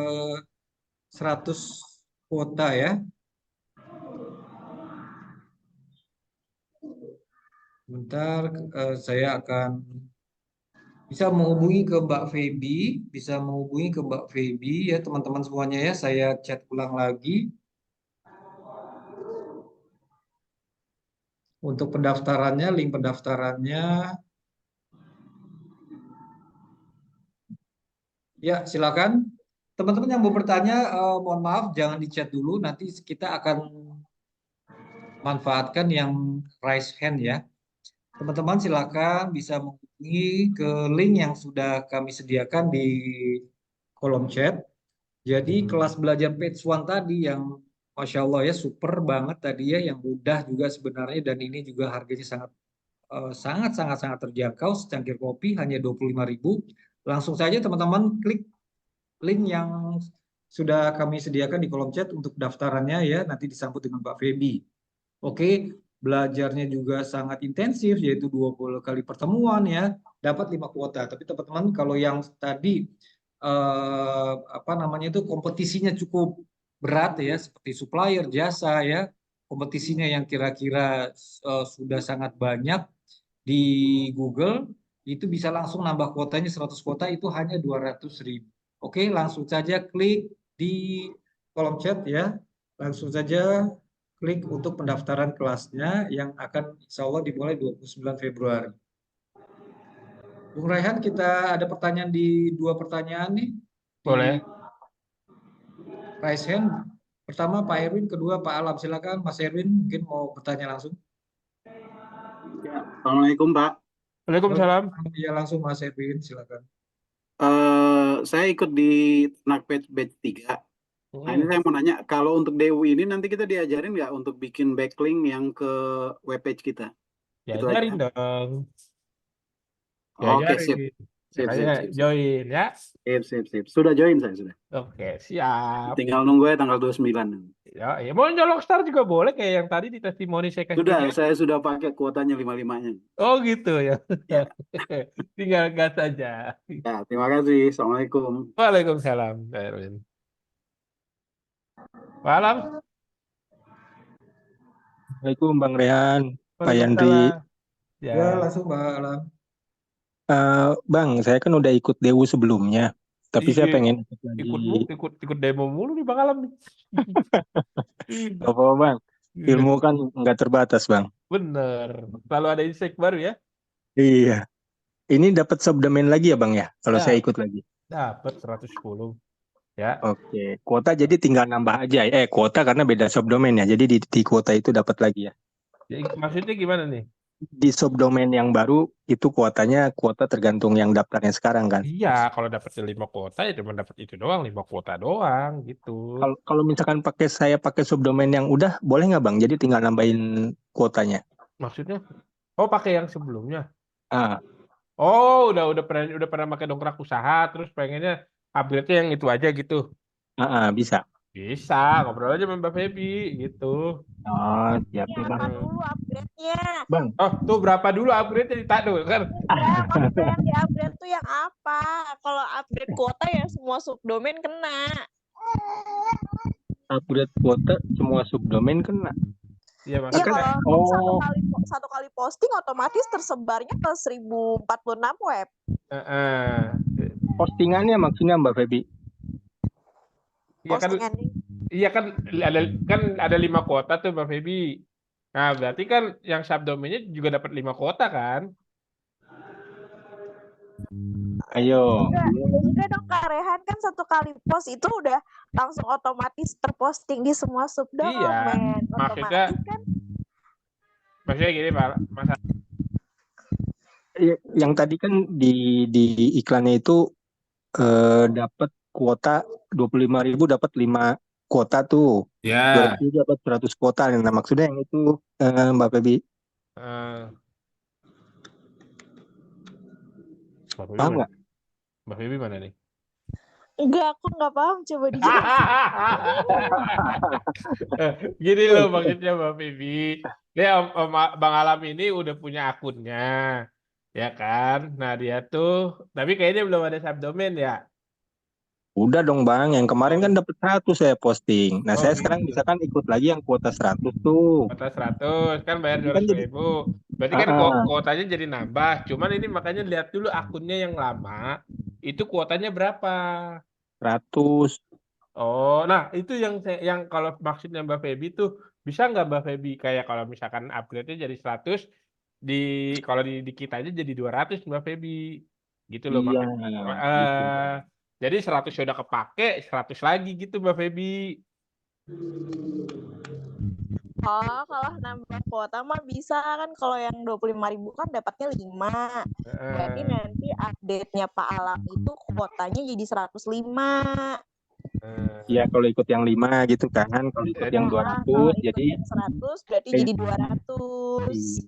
100 kuota ya. Bentar, saya akan bisa menghubungi ke Mbak Feby, ya teman-teman semuanya ya. Saya chat ulang lagi untuk pendaftarannya, link pendaftarannya. Ya, silakan. Teman-teman yang mau bertanya, mohon maaf jangan di chat dulu. Nanti kita akan manfaatkan yang raise hand ya. Teman-teman silakan bisa menghubungi ke link yang sudah kami sediakan di kolom chat. Jadi kelas belajar page one tadi yang Masya Allah ya super banget tadi ya, yang mudah juga sebenarnya, dan ini juga harganya sangat terjangkau, secangkir kopi hanya 25.000. Langsung saja teman-teman klik link yang sudah kami sediakan di kolom chat untuk daftarannya ya, nanti disambut dengan Mbak Feby. Oke, belajarnya juga sangat intensif, yaitu 20 kali pertemuan ya, dapat 5 kuota. Tapi teman-teman kalau yang tadi apa namanya itu kompetisinya cukup berat ya, seperti supplier, jasa ya, kompetisinya yang kira-kira sudah sangat banyak di Google, itu bisa langsung nambah kuotanya 100 kuota, itu hanya 200.000. Oke, langsung saja klik di kolom chat ya, langsung saja klik untuk pendaftaran kelasnya yang akan insya Allah dimulai 29 Februari. Bung Raihan, kita ada pertanyaan di 2 pertanyaan nih. Boleh. Raise hand. Pertama Pak Erwin, kedua Pak Alam. Silakan Mas Erwin, mungkin mau bertanya langsung. Ya, Assalamualaikum Pak. Waalaikumsalam. Ya langsung Mas Erwin, silakan. Saya ikut di Ternak batch 3. Nah ini saya mau nanya, kalau untuk DU ini nanti kita diajarin nggak untuk bikin backlink yang ke webpage kita? Itu Diajarin aja. dong. Oke, sip. Diajarin. Sip. Makanya join ya. Sip. Sudah join saya sudah. Oke, siap. Tinggal nunggu ya tanggal 29. Ya, mau nyolok star juga boleh kayak yang tadi di testimoni saya kasih. Sudah, saya sudah pakai kuotanya 5-5-nya. Oh gitu ya. Ya. Tinggal gas aja. Ya, terima kasih. Assalamualaikum. Waalaikumsalam, Pak Erwin. Pak Alam. Assalamualaikum Bang Rehan, Pak Yandri. Waalaikumsalam. Ya langsung Pak Alam. Bang, saya kan udah ikut DU sebelumnya, tapi saya Iya. pengen ikut lagi. Ikut demo mulu nih Bang Alam nih. Gak apa-apa Bang, ilmu kan nggak terbatas Bang. Bener. Selalu ada insight baru ya. Iya. Ini dapat subdomain lagi ya Bang ya, kalau Ya. saya ikut lagi. Dapat 110. Ya. Oke, kuota jadi tinggal nambah aja. Kuota karena beda subdomain ya, jadi di kuota itu dapat lagi ya. Jadi, maksudnya gimana nih? Di subdomain yang baru itu kuotanya kuota tergantung yang daftarnya sekarang kan. Iya, kalau dapat 5 kuota ya cuma dapat itu doang, 5 kuota doang gitu. Kalau misalkan saya pakai subdomain yang udah, boleh nggak Bang? Jadi tinggal nambahin kuotanya. Maksudnya? Oh, pakai yang sebelumnya. Ah, Oh, udah pernah pakai dongkrak usaha, terus pengennya upgrade-nya yang itu aja gitu. bisa. Bisa, ngobrol aja sama Mbak Feby gitu. Oh, siap Ya, nih Bang. ntar dulu upgrade-nya. Bang, Oh, tuh berapa dulu upgrade-nya ditaruh kan? Maksudnya yang di-upgrade tuh yang apa? Kalau upgrade kuota ya semua subdomain kena. upgrade kuota semua subdomain kena. Iya Iya, makanya. kalau Oh, satu kali posting otomatis tersebarnya ke 1046 web. Heeh. postingannya maksudnya Mbak Feby. Iya kan, Postingannya. iya kan ada 5 kuota tuh Mbak Feby. Nah berarti kan yang subdomainnya juga dapat 5 kuota kan? Ayo. Enggak dong Kak Rehan, kan satu kali post itu udah langsung otomatis terposting di semua Iya, subdomain. maksudnya Otomatis kan gini Pak, Mas. Yang tadi kan di iklannya itu dapat kuota 25.000 dapat 5 kuota tuh. Ya. 200.000 dapat 100 kuota. Nah, maksudnya yang itu Mbak Feby. Mbak Feby Paham mana? nggak? Mbak Feby mana nih? enggak, aku nggak paham, coba dijelasin. Gini loh maksudnya Mbak Feby. Dia Bang Alam ini udah punya akunnya, ya kan? Nah dia tuh, tapi kayaknya belum ada subdomain ya. Udah dong Bang, yang kemarin kan dapat 100 saya posting. Nah, Oh saya gitu. sekarang misalkan ikut lagi yang kuota 100 tuh. Kuota 100 kan bayar Jadi kan 200.000. Berarti kan Ah, kuotanya jadi nambah. Cuman ini makanya lihat dulu akunnya yang lama, itu kuotanya berapa? 100. Oh, nah itu yang kalau maksudnya Mbak Feby tuh bisa nggak Mbak Feby kayak kalau misalkan upgrade-nya jadi 100 kalau di kita aja jadi 200 Mbak Feby. Gitu loh Iya, maksudnya. gitu. Jadi 100 udah kepake, 100 lagi gitu Mbak Feby. Oh, kalau nambah kuota mah bisa kan, kalau yang 25.000 kan dapatnya 5. Berarti nanti update-nya Pak Alam itu kuotanya jadi 105. Iya, kalau ikut yang 5 gitu kan. Kalau ikut yang Nah, 200 kalau ikut jadi yang 100 berarti jadi 200.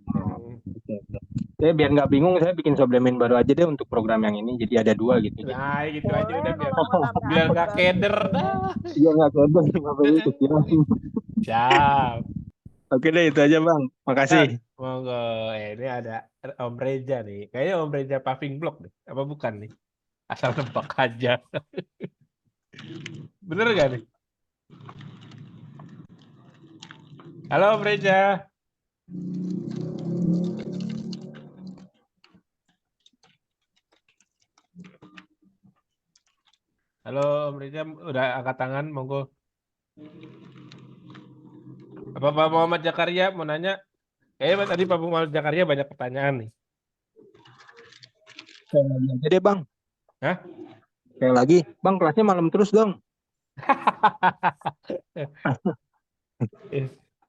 biar nggak bingung, saya bikin subdomain baru aja deh untuk program yang ini. Jadi ada 2 gitu. Nah, gitu aja Boleh udah kalau mau nambah biar akun nggak baru. keder dah. Iya, nggak kode. Kepikiran. Siap. Oke deh, itu aja Bang. Makasih. Monggo. Ini ada Om Reza nih. Kayaknya Om Reza Paving Block nih. Apa bukan nih? Asal nebak aja. Bener gak nih? Halo Om Reza. Halo Om Reza, udah angkat tangan, monggo. Apa Pak Muhammad Jakaria mau nanya? Kayaknya tadi Pak Muhammad Jakaria banyak pertanyaan nih. Oke deh Bang. Hah? Kayak lagi, Bang kelasnya malam terus dong.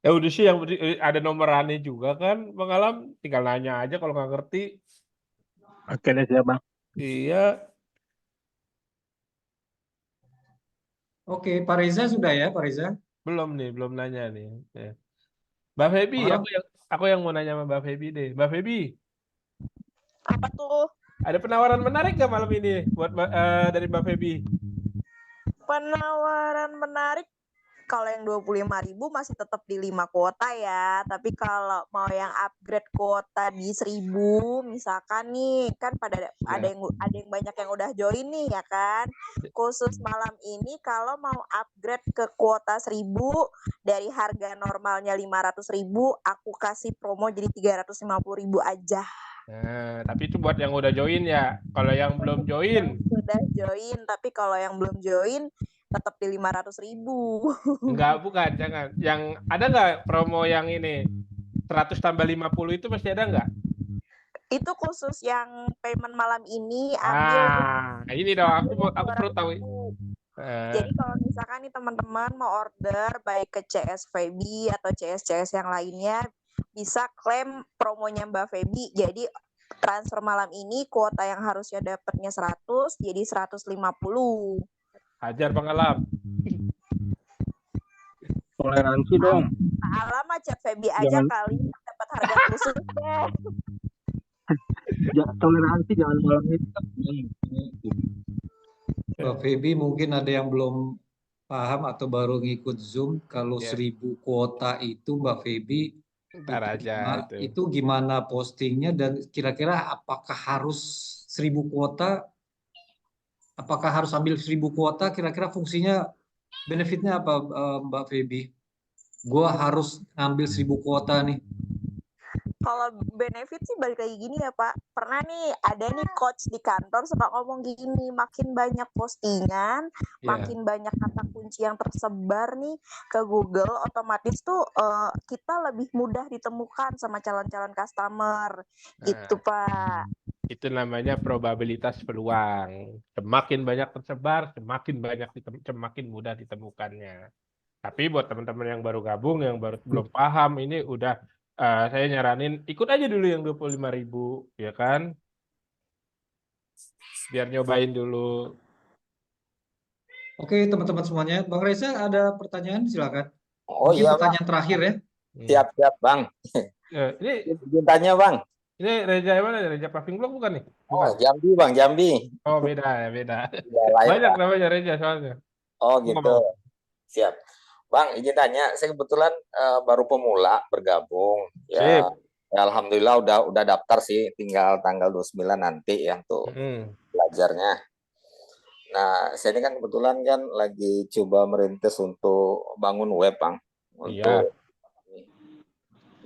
Ya udah sih, yang ada nomorannya juga kan, Bang Alam. Tinggal nanya aja kalau nggak ngerti. Oke deh siap Bang. Iya. Oke, Pak Reza sudah ya, Pak Reza? Belum nih, belum nanya nih. Ya. Mbak Feby, Malam. aku yang mau nanya sama Mbak Feby deh. Mbak Feby, Apa tuh? ada penawaran menarik gak malam ini buat dari Mbak Feby? Penawaran menarik, kalau yang 25.000 masih tetap di 5 kuota ya. Tapi kalau mau yang upgrade kuota di 1.000, misalkan nih, kan ada yang banyak yang udah join nih ya kan. Khusus malam ini kalau mau upgrade ke kuota 1.000 dari harga normalnya 500.000, aku kasih promo jadi 350.000 aja. Nah, tapi itu buat yang udah join ya. Kalau yang belum join, Sudah join, tapi kalau yang belum join tetap di 500.000. enggak, bukan, jangan. Yang ada nggak promo yang ini 100 tambah 50 itu masih ada nggak? Itu khusus yang payment malam ini Ini dong, aku perlu tahu. Jadi kalau misalkan nih teman-teman mau order baik ke CS Feby atau CS yang lainnya, bisa klaim promonya Mbak Feby. Jadi transfer malam ini kuota yang harusnya dapatnya 100 jadi 150. Hajar Bang Alam. Toleransi dong. Alam chat Feby aja kali dapat harga khususnya. Toleransi jangan malam itu. Mbak Feby mungkin ada yang belum paham atau baru ngikut Zoom. Kalau 1.000 kuota itu Mbak Feby, Ntar aja itu gimana postingnya dan kira-kira apakah harus 1.000 kuota? Apakah harus ambil 1.000 kuota? Kira-kira fungsinya benefitnya apa Mbak Feby? Gua harus ngambil 1000 kuota nih. Kalau benefit sih balik lagi gini ya Pak. Pernah nih ada nih coach di kantor suka ngomong gini, makin banyak postingan, Ya. makin banyak kata kunci yang tersebar nih ke Google, otomatis tuh kita lebih mudah ditemukan sama calon-calon customer. Gitu Nah, Pak. itu namanya probabilitas peluang. Semakin banyak tersebar, semakin mudah ditemukannya. Tapi buat teman-teman yang baru gabung, yang belum paham, ini udah saya nyaranin ikut aja dulu yang 25.000, ya kan? Biar nyobain dulu. Oke, teman-teman semuanya. Bang Reza ada pertanyaan? Silakan. Oh Mungkin iya Bang, pertanyaan terakhir ya. siap-siap Bang. Ini Izin tanya Bang. Reza yang mana? Reza Paving Blog bukan nih? Oh, Bukan. Jambi Bang, Jambi. Oh, beda. Ya, lain Banyak Bang. namanya Reza soalnya. Oh Gua gitu. nggak mau. Siap. Bang, izin tanya, saya kebetulan baru pemula bergabung. Ya, Sip. ya alhamdulillah udah daftar sih, tinggal tanggal 29 nanti ya untuk belajarnya. Nah, saya ini kan kebetulan kan lagi coba merintis untuk bangun web, Bang. Iya. Untuk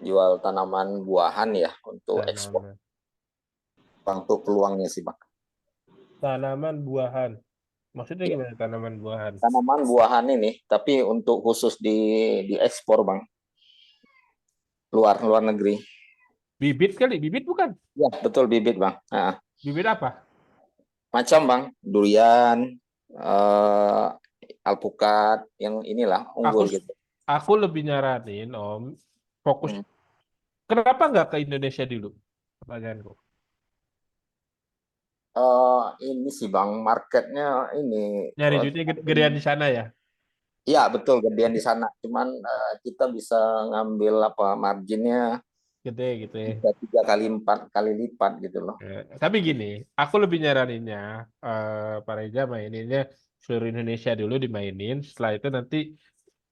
jual tanaman buahan ya, untuk ekspor. Tanaman. Untuk peluangnya sih, Bang. Tanaman buahan. Maksudnya gimana tanaman buahan? Tanaman buahan ini, tapi untuk khusus di ekspor, Bang. Luar negeri. Bibit kali, bibit bukan? Ya, betul bibit, Bang. Nah, Bibit apa? macam, Bang. Durian, alpukat, yang inilah unggul gitu. Aku lebih nyaranin, Om, fokus. Kenapa nggak ke Indonesia dulu? Pertanyaanku. Ini sih, Bang, marketnya ini. Nyari duitnya gedean di sana ya? Iya, betul, gedean di sana. Cuman kita bisa ngambil marginnya Gede gitu ya. bisa 3 kali 4 kali lipat gitu loh. Tapi gini, aku lebih nyaraninnya Pak Reza maininnya seluruh Indonesia dulu dimainin. Setelah itu nanti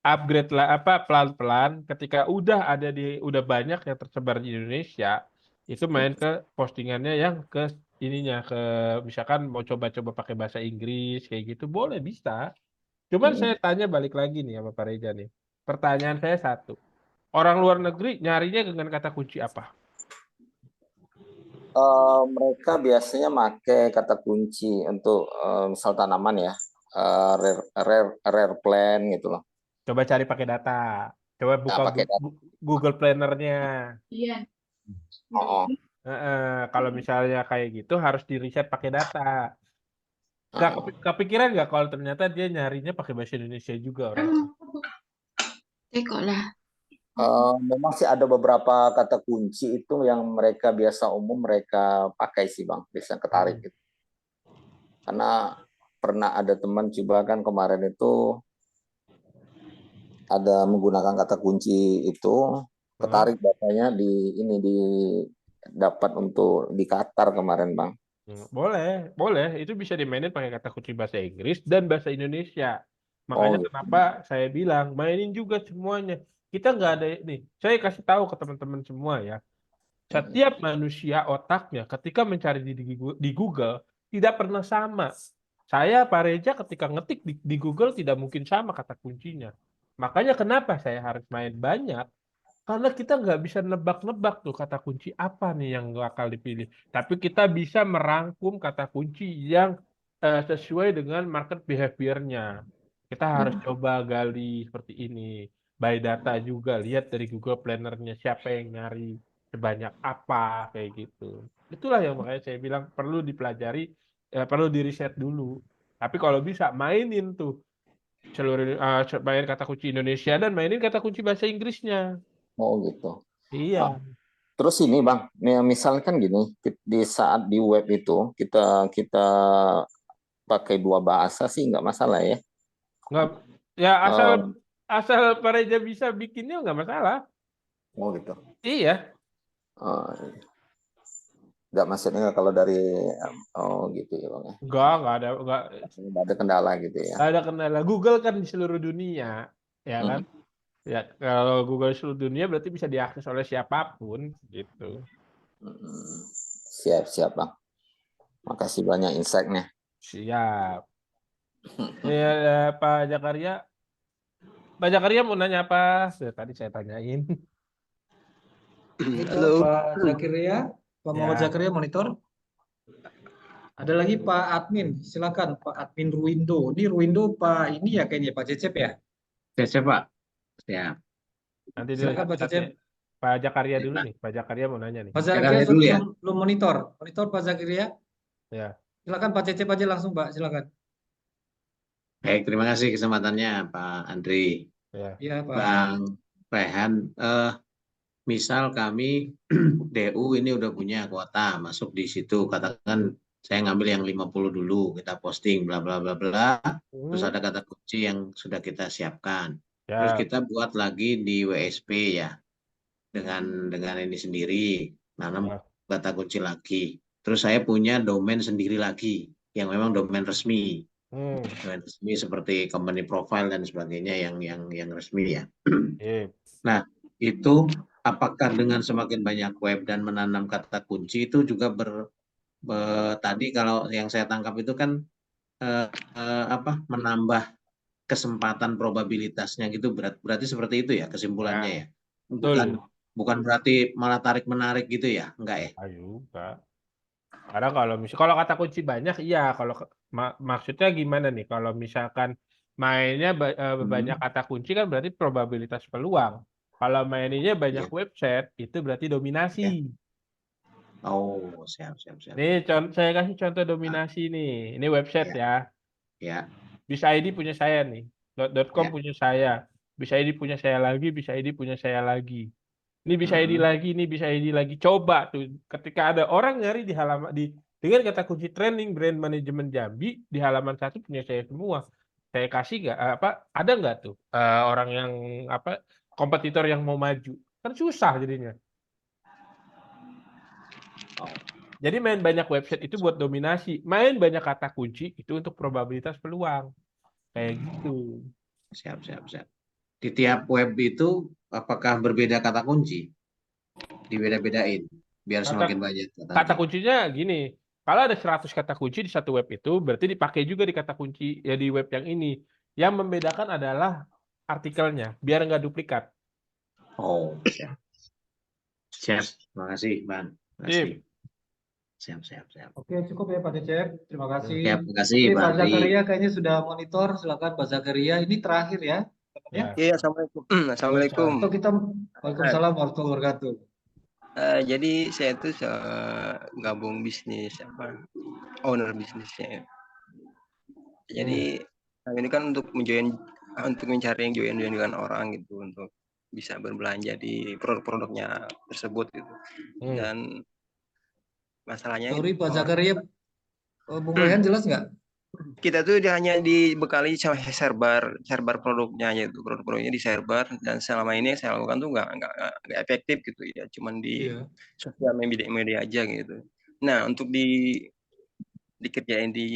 upgrade lah pelan-pelan. Ketika udah banyak yang tersebar di Indonesia, itu main ke postingannya yang ke ininya ke misalkan mau coba-coba pakai bahasa Inggris kayak gitu boleh bisa. Cuman saya tanya balik lagi nih sama Pak Reza nih. Pertanyaan saya satu. Orang luar negeri nyarinya dengan kata kunci apa? Mereka biasanya pakai kata kunci untuk misal tanaman ya, rare plant gitu loh. Coba cari pakai data. Coba buka Google Planner-nya. Iya. Kalau misalnya kayak gitu harus di riset pakai data. Kepikiran nggak kalau ternyata dia nyarinya pakai bahasa Indonesia juga orang? Memang sih ada beberapa kata kunci itu yang mereka biasa umum mereka pakai sih, Bang, bisa ketarik gitu. Karena pernah ada teman coba kan kemarin itu ada menggunakan kata kunci itu ketarik datanya dapat untuk di Qatar kemarin, Bang. Boleh. Itu bisa dimainin pakai kata kunci bahasa Inggris dan bahasa Indonesia. Makanya kenapa saya bilang mainin juga semuanya. Kita nggak ada nih. Saya kasih tahu ke teman-teman semua ya. Setiap manusia otaknya ketika mencari di Google tidak pernah sama. Saya Pak Reza ketika ngetik di Google tidak mungkin sama kata kuncinya. Makanya kenapa saya harus main banyak. Karena kita nggak bisa nebak-nebak tuh kata kunci apa nih yang bakal dipilih. Tapi kita bisa merangkum kata kunci yang sesuai dengan market behavior-nya. Kita harus coba gali seperti ini. By data juga, lihat dari Google Planner-nya siapa yang nyari sebanyak apa, kayak gitu. Itulah yang makanya saya bilang perlu dipelajari, perlu diriset dulu. Tapi kalau bisa mainin tuh seluruh main kata kunci Indonesia dan mainin kata kunci bahasa Inggrisnya. Oh gitu. Iya. Terus ini, Bang, misalkan gini, di saat di web itu kita pakai 2 bahasa sih nggak masalah ya. Nggak, ya asal Pak Reza bisa bikinnya nggak masalah. Oh gitu. Iya. Nggak, maksudnya kalau dari gitu ya, Bang. Nggak ada kendala gitu ya. Nggak ada kendala. Google kan di seluruh dunia, ya kan? Ya, kalau Google seluruh dunia berarti bisa diakses oleh siapapun gitu. Siap, Bang. Makasih banyak insight-nya. Siap. Ini ada Pak Jakaria. Pak Jakaria mau nanya apa? Tadi saya tanyain. Monitor Halo. Pak Zakaria, Pak Muhammad Ya. Zakaria monitor. Ada lagi Pak Admin, silakan Pak Admin Ruwindo. Ini Ruwindo Pak ini ya kayaknya Pak Cecep ya. Cecep Pak. Siap. Nanti dulu. Silakan Pak Cecep. Pak Jakaria dulu nih. Pak Jakaria mau nanya nih. Pak Zakaria Zakaria dulu ya. belum monitor. Monitor Pak Zakaria. Ya. Silakan Pak Cecep aja langsung Pak, silakan. Baik, terima kasih kesempatannya Pak Andri. Ya. Iya Pak. Bang Rehan, misal kami DU ini udah punya kuota masuk di situ, katakan saya ngambil yang 50 dulu, kita posting bla bla bla bla, terus ada kata kunci yang sudah kita siapkan. Terus kita buat lagi di WSP ya, dengan ini sendiri, nanam kata kunci lagi. Terus saya punya domain sendiri lagi, yang memang domain resmi. Domain resmi seperti company profile dan sebagainya yang resmi ya. Nah, itu apakah dengan semakin banyak web dan menanam kata kunci itu juga tadi kalau yang saya tangkap itu kan menambah kesempatan probabilitasnya gitu, berarti seperti itu ya kesimpulannya ya. Bukan berarti malah tarik menarik gitu ya, enggak ya? Ayo, Pak. Karena kalau kata kunci banyak, iya. Kalau maksudnya gimana nih? Kalau misalkan mainnya banyak kata kunci kan berarti probabilitas peluang. Kalau mainnya banyak website itu berarti dominasi. Oh, siap. Nih, saya kasih contoh dominasi nih. Ini website ya. Ya. Bisa ID punya saya nih. .com punya saya. Bisa ID punya saya lagi. Bisa ID punya saya lagi. Ini bisa ID lagi, ini bisa ID lagi. Coba tuh, ketika ada orang nyari di halaman dengan kata kunci trending brand manajemen Jambi di halaman 1 punya saya semua. Saya kasih nggak ada nggak tuh orang yang kompetitor yang mau maju? Kan susah jadinya. Jadi main banyak website itu buat dominasi, main banyak kata kunci itu untuk probabilitas peluang. Kayak gitu. Siap. Di tiap web itu apakah berbeda kata kunci? Dibeda-bedain biar semakin banyak kata kuncinya gini. Kalau ada 100 kata kunci di satu web itu, berarti dipakai juga di kata kunci ya di web yang ini. Yang membedakan adalah artikelnya, biar nggak duplikat. Oh, siap. Terima kasih, Bang. Siap. Oke, cukup ya Pak Cecep. Terima kasih. Terima kasih, Pak Zakaria kayaknya sudah monitor. Silakan Pak Zakaria. Ini terakhir ya. Iya, Assalamualaikum. Waalaikumsalam warahmatullahi wabarakatuh. Jadi saya itu gabung bisnis owner bisnisnya. Jadi ini kan untuk mencari yang join dengan orang gitu untuk bisa berbelanja di produk-produknya tersebut gitu. Dan masalahnya sorry Pak Zakaria, Bung Rehan jelas nggak? Kita tuh hanya dibekali sama server produknya yaitu produk-produknya di server, dan selama ini yang saya lakukan tuh nggak efektif gitu ya, cuman di sosial media aja gitu. Nah, untuk dikerjain di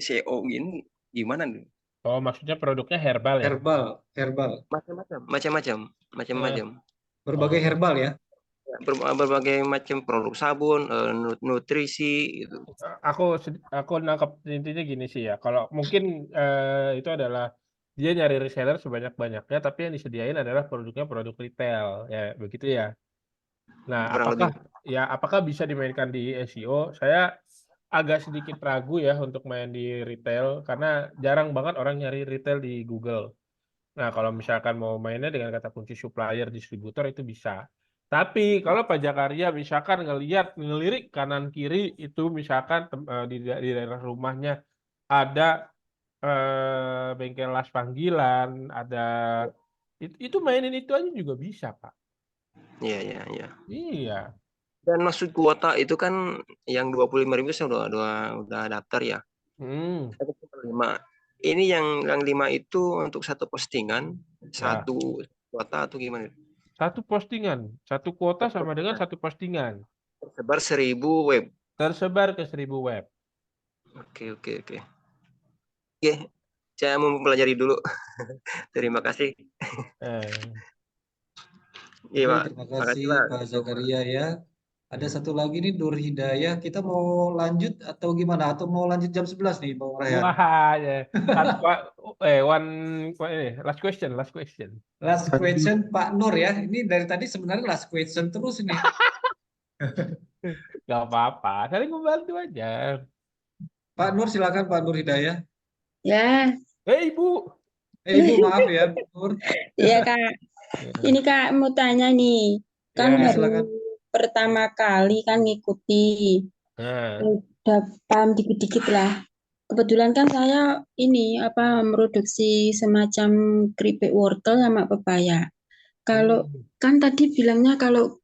SEO gini gimana nih? Oh, maksudnya produknya herbal ya? Herbal. Macam-macam. Berbagai herbal ya? Berbagai macam produk sabun, nutrisi gitu. Aku nangkap intinya gini sih ya. Kalau mungkin itu adalah dia nyari reseller sebanyak-banyaknya, tapi yang disediain adalah produknya produk retail ya, begitu ya. Nah, apakah bisa dimainkan di SEO? Saya agak sedikit ragu ya untuk main di retail karena jarang banget orang nyari retail di Google. Nah, kalau misalkan mau mainnya dengan kata kunci supplier, distributor itu bisa. Tapi kalau Pak Jakaria misalkan ngelirik kanan kiri itu misalkan di daerah rumahnya ada bengkel las panggilan, ada itu mainin itu aja juga bisa, Pak. Iya. Iya. Dan maksud kuota itu kan yang 25.000 saya udah daftar ya. 5. Ini yang 5 itu untuk satu postingan, satu kuota atau gimana? Satu postingan, satu kuota sama dengan satu postingan. Tersebar 1.000 web. Tersebar ke 1.000 web. Oke. Saya mau mempelajari dulu. Terima kasih. Terima kasih Pak Zakaria ya. Ada satu lagi nih Nur Hidayah. Kita mau lanjut atau gimana? Atau mau lanjut jam 11 nih, Bang Rayhan? Wah, ya. Last question, last question. Last question Pak Nur ya. Ini dari tadi sebenarnya last question terus ini. Gak apa-apa, saling membantu aja. Pak Nur silakan Pak Nur Hidayah. Ya, Ibu. Ibu maaf ya, Bu Nur. iya Kak. Ini Kak mau tanya nih, kan Ya. baru Silakan. pertama kali kan ngikuti, udah paham dikit-dikit lah. Kebetulan kan saya ini produksi semacam keripik wortel sama pepaya. Kalau kan tadi bilangnya kalau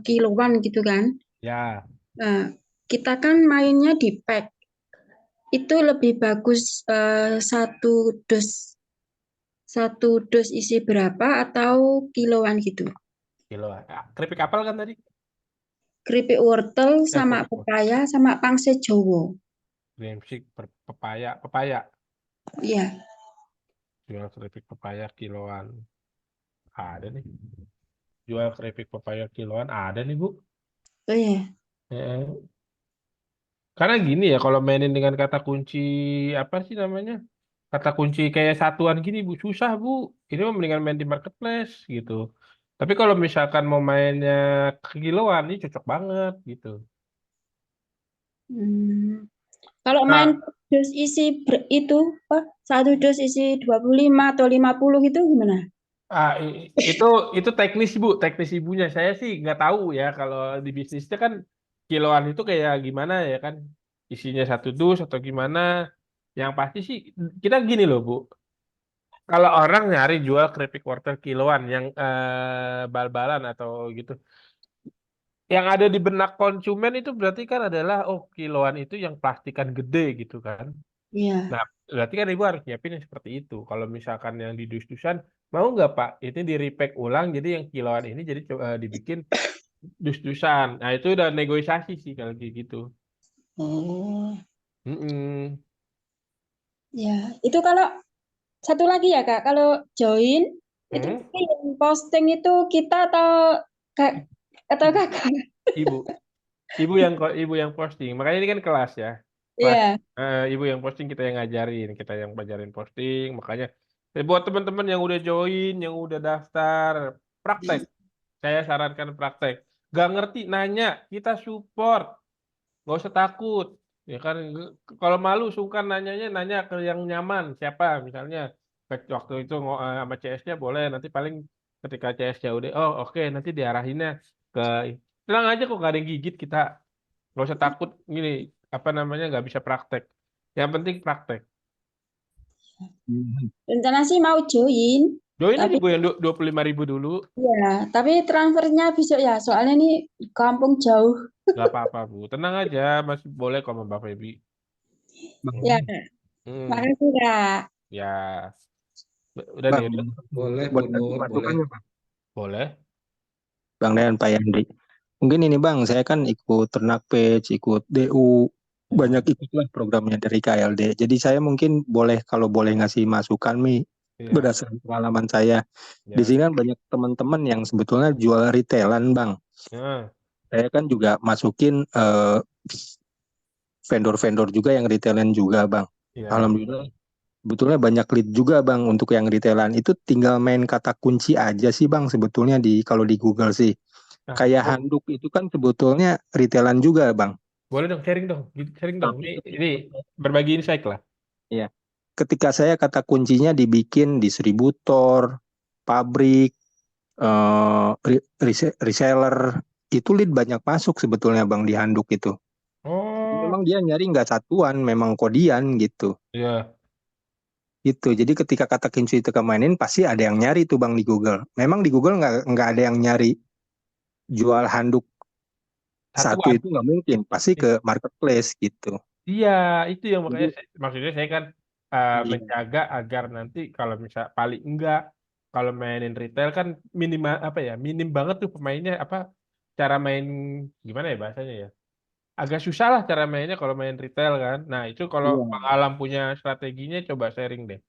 kiloan gitu kan. Ya. Nah, kita kan mainnya di pack. Itu lebih bagus satu dos isi berapa atau kiloan gitu? Kiloan. Keripik apel kan tadi? Keripik wortel sama pepaya sama pangsit Jawa. Keripik pepaya. Iya. Jual keripik pepaya kiloan. Ada nih. Jual keripik pepaya kiloan ada nih, Bu. Oh iya. Karena gini ya, kalau mainin dengan kata kunci apa sih namanya? Kata kunci kayak satuan gini, Bu, susah, Bu. Ini mah mendingan main di marketplace gitu. Tapi kalau misalkan mau mainnya kiloan, ini cocok banget gitu. Kalau main dos isi itu satu dos isi 25 atau 50 gitu gimana? Itu teknis, Bu, teknis ibunya. Saya sih nggak tahu ya, kalau di bisnisnya kan kiloan itu kayak gimana ya kan, isinya satu dus atau gimana. Yang pasti sih kita gini loh, Bu. Kalau orang nyari jual keripik wortel kiloan yang bal-balan atau gitu, yang ada di benak konsumen itu berarti kan adalah kiloan itu yang plastikan gede gitu kan. Iya. Nah, berarti kan Ibu harus nyiapin yang seperti itu. Kalau misalkan yang di dus-dusan, mau nggak Pak? Ini di repack ulang, jadi yang kiloan ini jadi dibikin dus-dusan. Nah, itu udah negosiasi sih kalau kayak gitu. Oh. Ya, itu kalau satu lagi ya Kak, kalau join itu yang posting itu kita atau Kakak? Ibu yang posting. Makanya ini kan kelas ya. Iya. Ibu yang posting, kita yang ngajarin, kita yang pelajarin posting. Makanya buat teman-teman yang udah join, yang udah daftar, praktek. Saya sarankan praktek. Gak ngerti, nanya, kita support. Gak usah takut. Ya kan, kalau malu sungkan nanya ke yang nyaman. Siapa misalnya waktu itu sama CS-nya boleh, nanti paling ketika CS-nya udah oke, nanti diarahinnya ke tenang aja kok, gak ada yang gigit kita. Gak usah takut gini, nggak bisa praktek. Yang penting praktek. Rencana sih mau join. Join aja Bu yang 25.000 dulu. Iya, tapi transfernya besok ya, soalnya ini kampung jauh. Gak apa-apa Bu, tenang aja, masih boleh kok sama Mbak Feby. Ya, makasih Kak. Ya, udah Bang, nih. Boleh, boleh. Bang dan Pak Yandri. Mungkin ini Bang, saya kan ikut Ternak Page, ikut DU, banyak ikutlah programnya dari KLD. Jadi saya mungkin kalau boleh ngasih masukan berdasarkan pengalaman saya. Di sini kan banyak teman-teman yang sebetulnya jual retailan Bang. Saya kan juga masukin vendor-vendor juga yang retailan juga Bang. Alhamdulillah sebetulnya banyak lead juga Bang untuk yang retailan. Itu tinggal main kata kunci aja sih Bang sebetulnya kalau di Google sih. Kayak handuk itu kan sebetulnya retailan juga Bang. Boleh dong, sharing dong. Ini berbagi insight lah. Iya. Ketika saya kata kuncinya dibikin distributor, pabrik, reseller, itu lead banyak masuk sebetulnya Bang di handuk itu. Memang dia nyari nggak satuan, memang kodian gitu. Iya. Gitu. Jadi ketika kata kunci itu kemainin pasti ada yang nyari tuh Bang di Google. Memang di Google nggak ada yang nyari jual handuk satu itu nggak mungkin, pasti ke marketplace gitu. Iya, itu yang maksudnya saya kan menjaga agar nanti kalau misal paling enggak kalau mainin retail kan minim banget tuh pemainnya, cara main gimana ya bahasanya ya, agak susah lah cara mainnya kalau main retail kan. Nah itu kalau Bang Alam punya strateginya, coba sharing deh.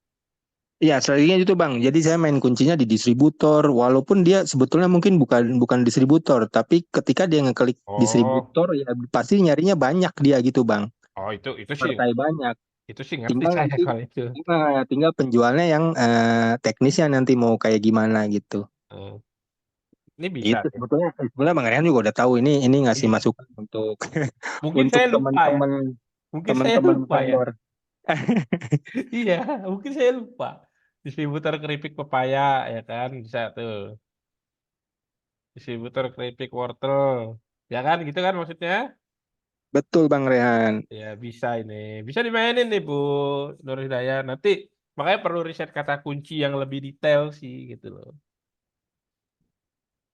Iya, strateginya itu Bang. Jadi saya main kuncinya di distributor, walaupun dia sebetulnya mungkin bukan distributor, tapi ketika dia ngeklik Oh, distributor ya pasti nyarinya banyak dia gitu Bang. oh itu sih Partai banyak. ngerti Tinggal saya nanti kalau itu. tinggal penjualnya yang teknisnya nanti mau kayak gimana gitu. Hmm. Ini bisa Itu tuh. sebetulnya Bang Rehan juga udah tahu ini ngasih Iya. masukan untuk Mungkin untuk saya lupa ya. teman-teman Mungkin saya teman-teman lupa ya. vendor. Iya, mungkin saya lupa. Distributor keripik pepaya ya kan bisa tuh. Distributor keripik wortel. Ya kan gitu kan maksudnya? Betul Bang Rehan. Ya bisa ini. Bisa dimainin nih Bu Nur Hidayah. Nanti makanya perlu riset kata kunci yang lebih detail sih gitu loh.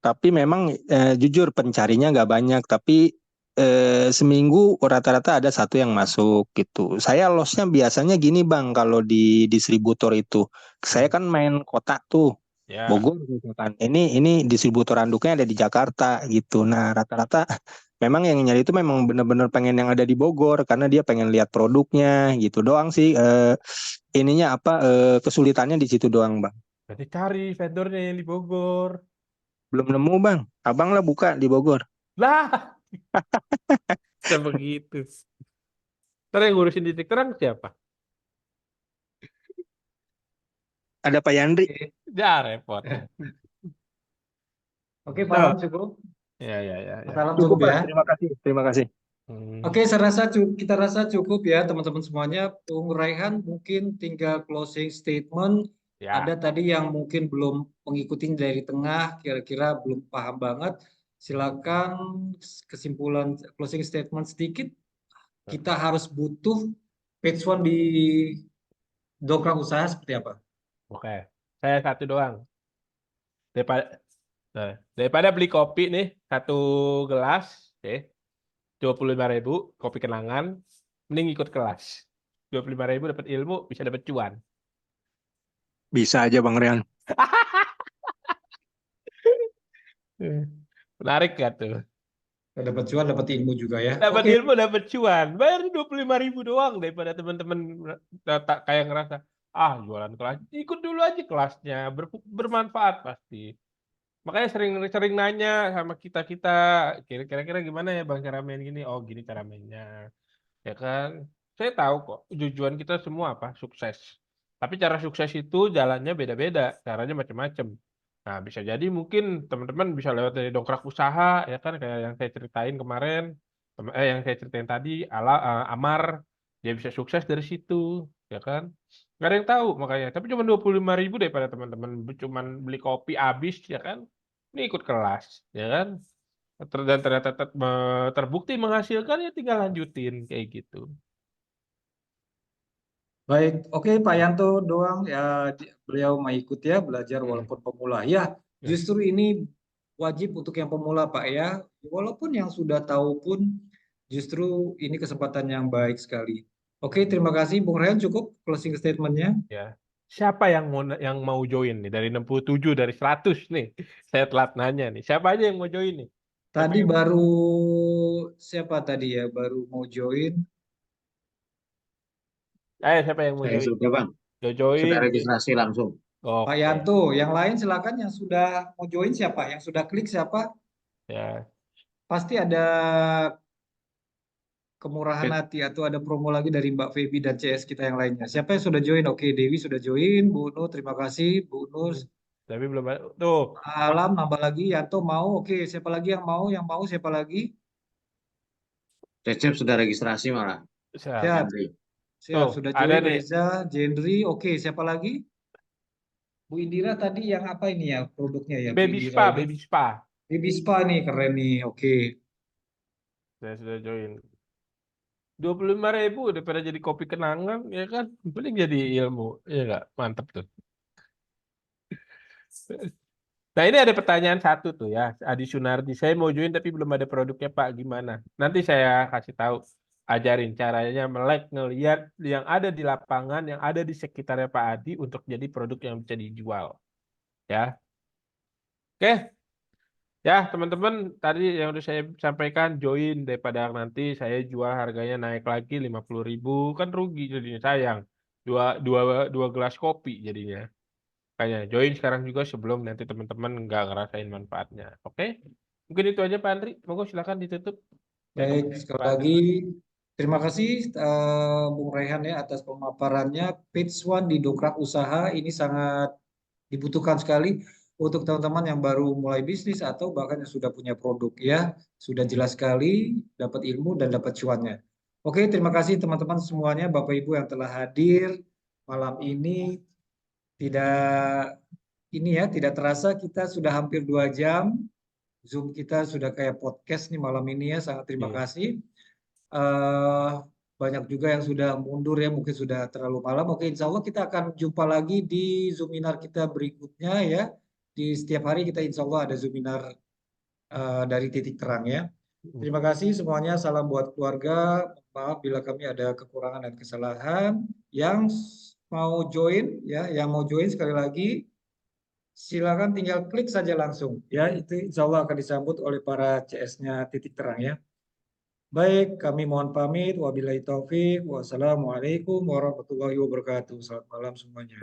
Tapi memang jujur pencarinya nggak banyak, tapi seminggu rata-rata ada satu yang masuk gitu. Saya lossnya biasanya gini Bang, kalau di distributor itu, saya kan main kota tuh, Ya. Bogor misalkan. Ini distributor anduknya ada di Jakarta gitu. Nah rata-rata memang yang nyari itu memang benar-benar pengen yang ada di Bogor karena dia pengen lihat produknya gitu doang sih. Ininya apa kesulitannya di situ doang Bang. Berarti cari vendornya yang di Bogor. Belum nemu Bang. Abang lah buka di Bogor. Lah, bisa begitu. Ntar yang ngurusin titik terang siapa? Ada Pak Yandri. Ya repot. Oke, Pak Alam cukup. Ya. Pak Alam Cukup cukup Pak. ya. Terima kasih. Oke, kita rasa cukup ya teman-teman semuanya. Bung Raihan mungkin tinggal closing statement. Ya. Ada tadi yang mungkin belum mengikuti dari tengah, kira-kira belum paham banget. Silakan kesimpulan closing statement sedikit. Kita harus butuh page one di dongkrak usaha seperti apa? Oke, saya satu doang. Daripada beli kopi nih, satu gelas, 25.000, kopi kenangan, mending ikut kelas. 25.000 dapat ilmu, bisa dapat cuan. Bisa aja Bang Rehan. Menarik gak tuh? Dapat cuan, dapat ilmu juga ya. Dapat Oke. ilmu, dapat cuan. Bayar 25.000 doang daripada teman-teman tak kayak ngerasa, jualan kelas. Ikut dulu aja kelasnya, bermanfaat pasti. Makanya sering nanya sama kita, kira-kira gimana ya Bang cara main gini? Oh gini cara mainnya. Ya kan? Saya tahu kok tujuan kita semua apa? Sukses. Tapi cara sukses itu jalannya beda-beda, caranya macam-macam. Nah, bisa jadi mungkin teman-teman bisa lewat dari dongkrak usaha, ya kan? Kayak yang saya ceritain kemarin, yang saya ceritain tadi, Amar, dia bisa sukses dari situ, ya kan? Gak ada yang tahu makanya. Tapi cuma 25.000 daripada teman-teman cuma beli kopi habis, ya kan? Ini ikut kelas, ya kan? Dan ternyata terbukti menghasilkan, ya tinggal lanjutin kayak gitu. Baik, oke Pak Yanto doang ya, beliau mau ikut ya belajar walaupun pemula. Ya, justru ini wajib untuk yang pemula Pak ya. Walaupun yang sudah tahu pun justru ini kesempatan yang baik sekali. Oke, terima kasih Bung Rehan, cukup closing statement-nya. Ya. Siapa yang mau join nih dari 67 dari 100 nih? Saya telat nanya nih. Siapa aja yang mau join nih? Tadi baru siapa tadi ya baru mau join? Siapa yang mau Saya join? sudah Bang. Join. Sudah registrasi langsung. Pak Yanto, yang lain silakan yang sudah mau join siapa? Yang sudah klik siapa? Ya. Pasti ada kemurahan hati atau ada promo lagi dari Mbak Feby dan CS kita yang lainnya. Siapa yang sudah join? Oke, Dewi sudah join, Bu Nur terima kasih, Bu Nur. Tapi belum ada. Tuh. Alam nambah lagi, Yanto mau. Oke, siapa lagi yang mau? Yang mau siapa lagi? Cecep sudah registrasi malah. Siap. Siap, sudah join Reza, Jendri. Oke, siapa lagi? Bu Indira tadi yang apa ini ya produknya ya? Baby Spa, Baby Spa. Baby Spa nih keren nih. Oke. Saya sudah join. 25.000 daripada jadi kopi kenangan, ya kan? Paling jadi ilmu, ya nggak? Mantap tuh. Nah ini ada pertanyaan satu tuh ya, Adi Sunardi. Saya mau join tapi belum ada produknya Pak, gimana? Nanti saya kasih tahu, ajarin caranya melek ngelihat yang ada di lapangan, yang ada di sekitarnya Pak Adi untuk jadi produk yang bisa dijual. Ya, oke. Ya teman-teman, tadi yang udah saya sampaikan join daripada nanti saya jual harganya naik lagi 50.000 kan rugi jadinya sayang. dua gelas kopi jadinya. Kayaknya join sekarang juga sebelum nanti teman-teman nggak ngerasain manfaatnya. Oke? Mungkin itu aja Pak Andri. Monggo silakan ditutup. Baik, sekali lagi terima kasih Bung Rehan ya atas pemaparannya. Page One di dongkrak usaha ini sangat dibutuhkan sekali untuk teman-teman yang baru mulai bisnis atau bahkan yang sudah punya produk ya. Sudah jelas sekali dapat ilmu dan dapat cuannya. Oke, terima kasih teman-teman semuanya, Bapak Ibu yang telah hadir malam ini. Tidak terasa kita sudah hampir 2 jam. Zoom kita sudah kayak podcast nih malam ini ya, sangat terima kasih. Banyak juga yang sudah mundur ya, mungkin sudah terlalu malam. Oke, insya Allah kita akan jumpa lagi di Zoominar kita berikutnya ya. Di setiap hari kita insya Allah ada Zoominar dari Titik Terang ya. Terima kasih semuanya, salam buat keluarga. Maaf bila kami ada kekurangan dan kesalahan. Yang mau join ya, yang mau join sekali lagi silakan tinggal klik saja langsung ya, itu insya Allah akan disambut oleh para CS-nya Titik Terang ya. Baik, kami mohon pamit. Wabillahi taufik. Wassalamualaikum warahmatullahi wabarakatuh. Selamat malam semuanya.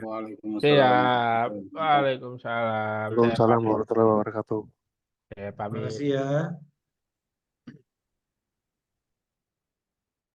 Siap. Waalaikumsalam. Waalaikumsalam warahmatullahi wabarakatuh. Ya, Terima pamit. kasih ya.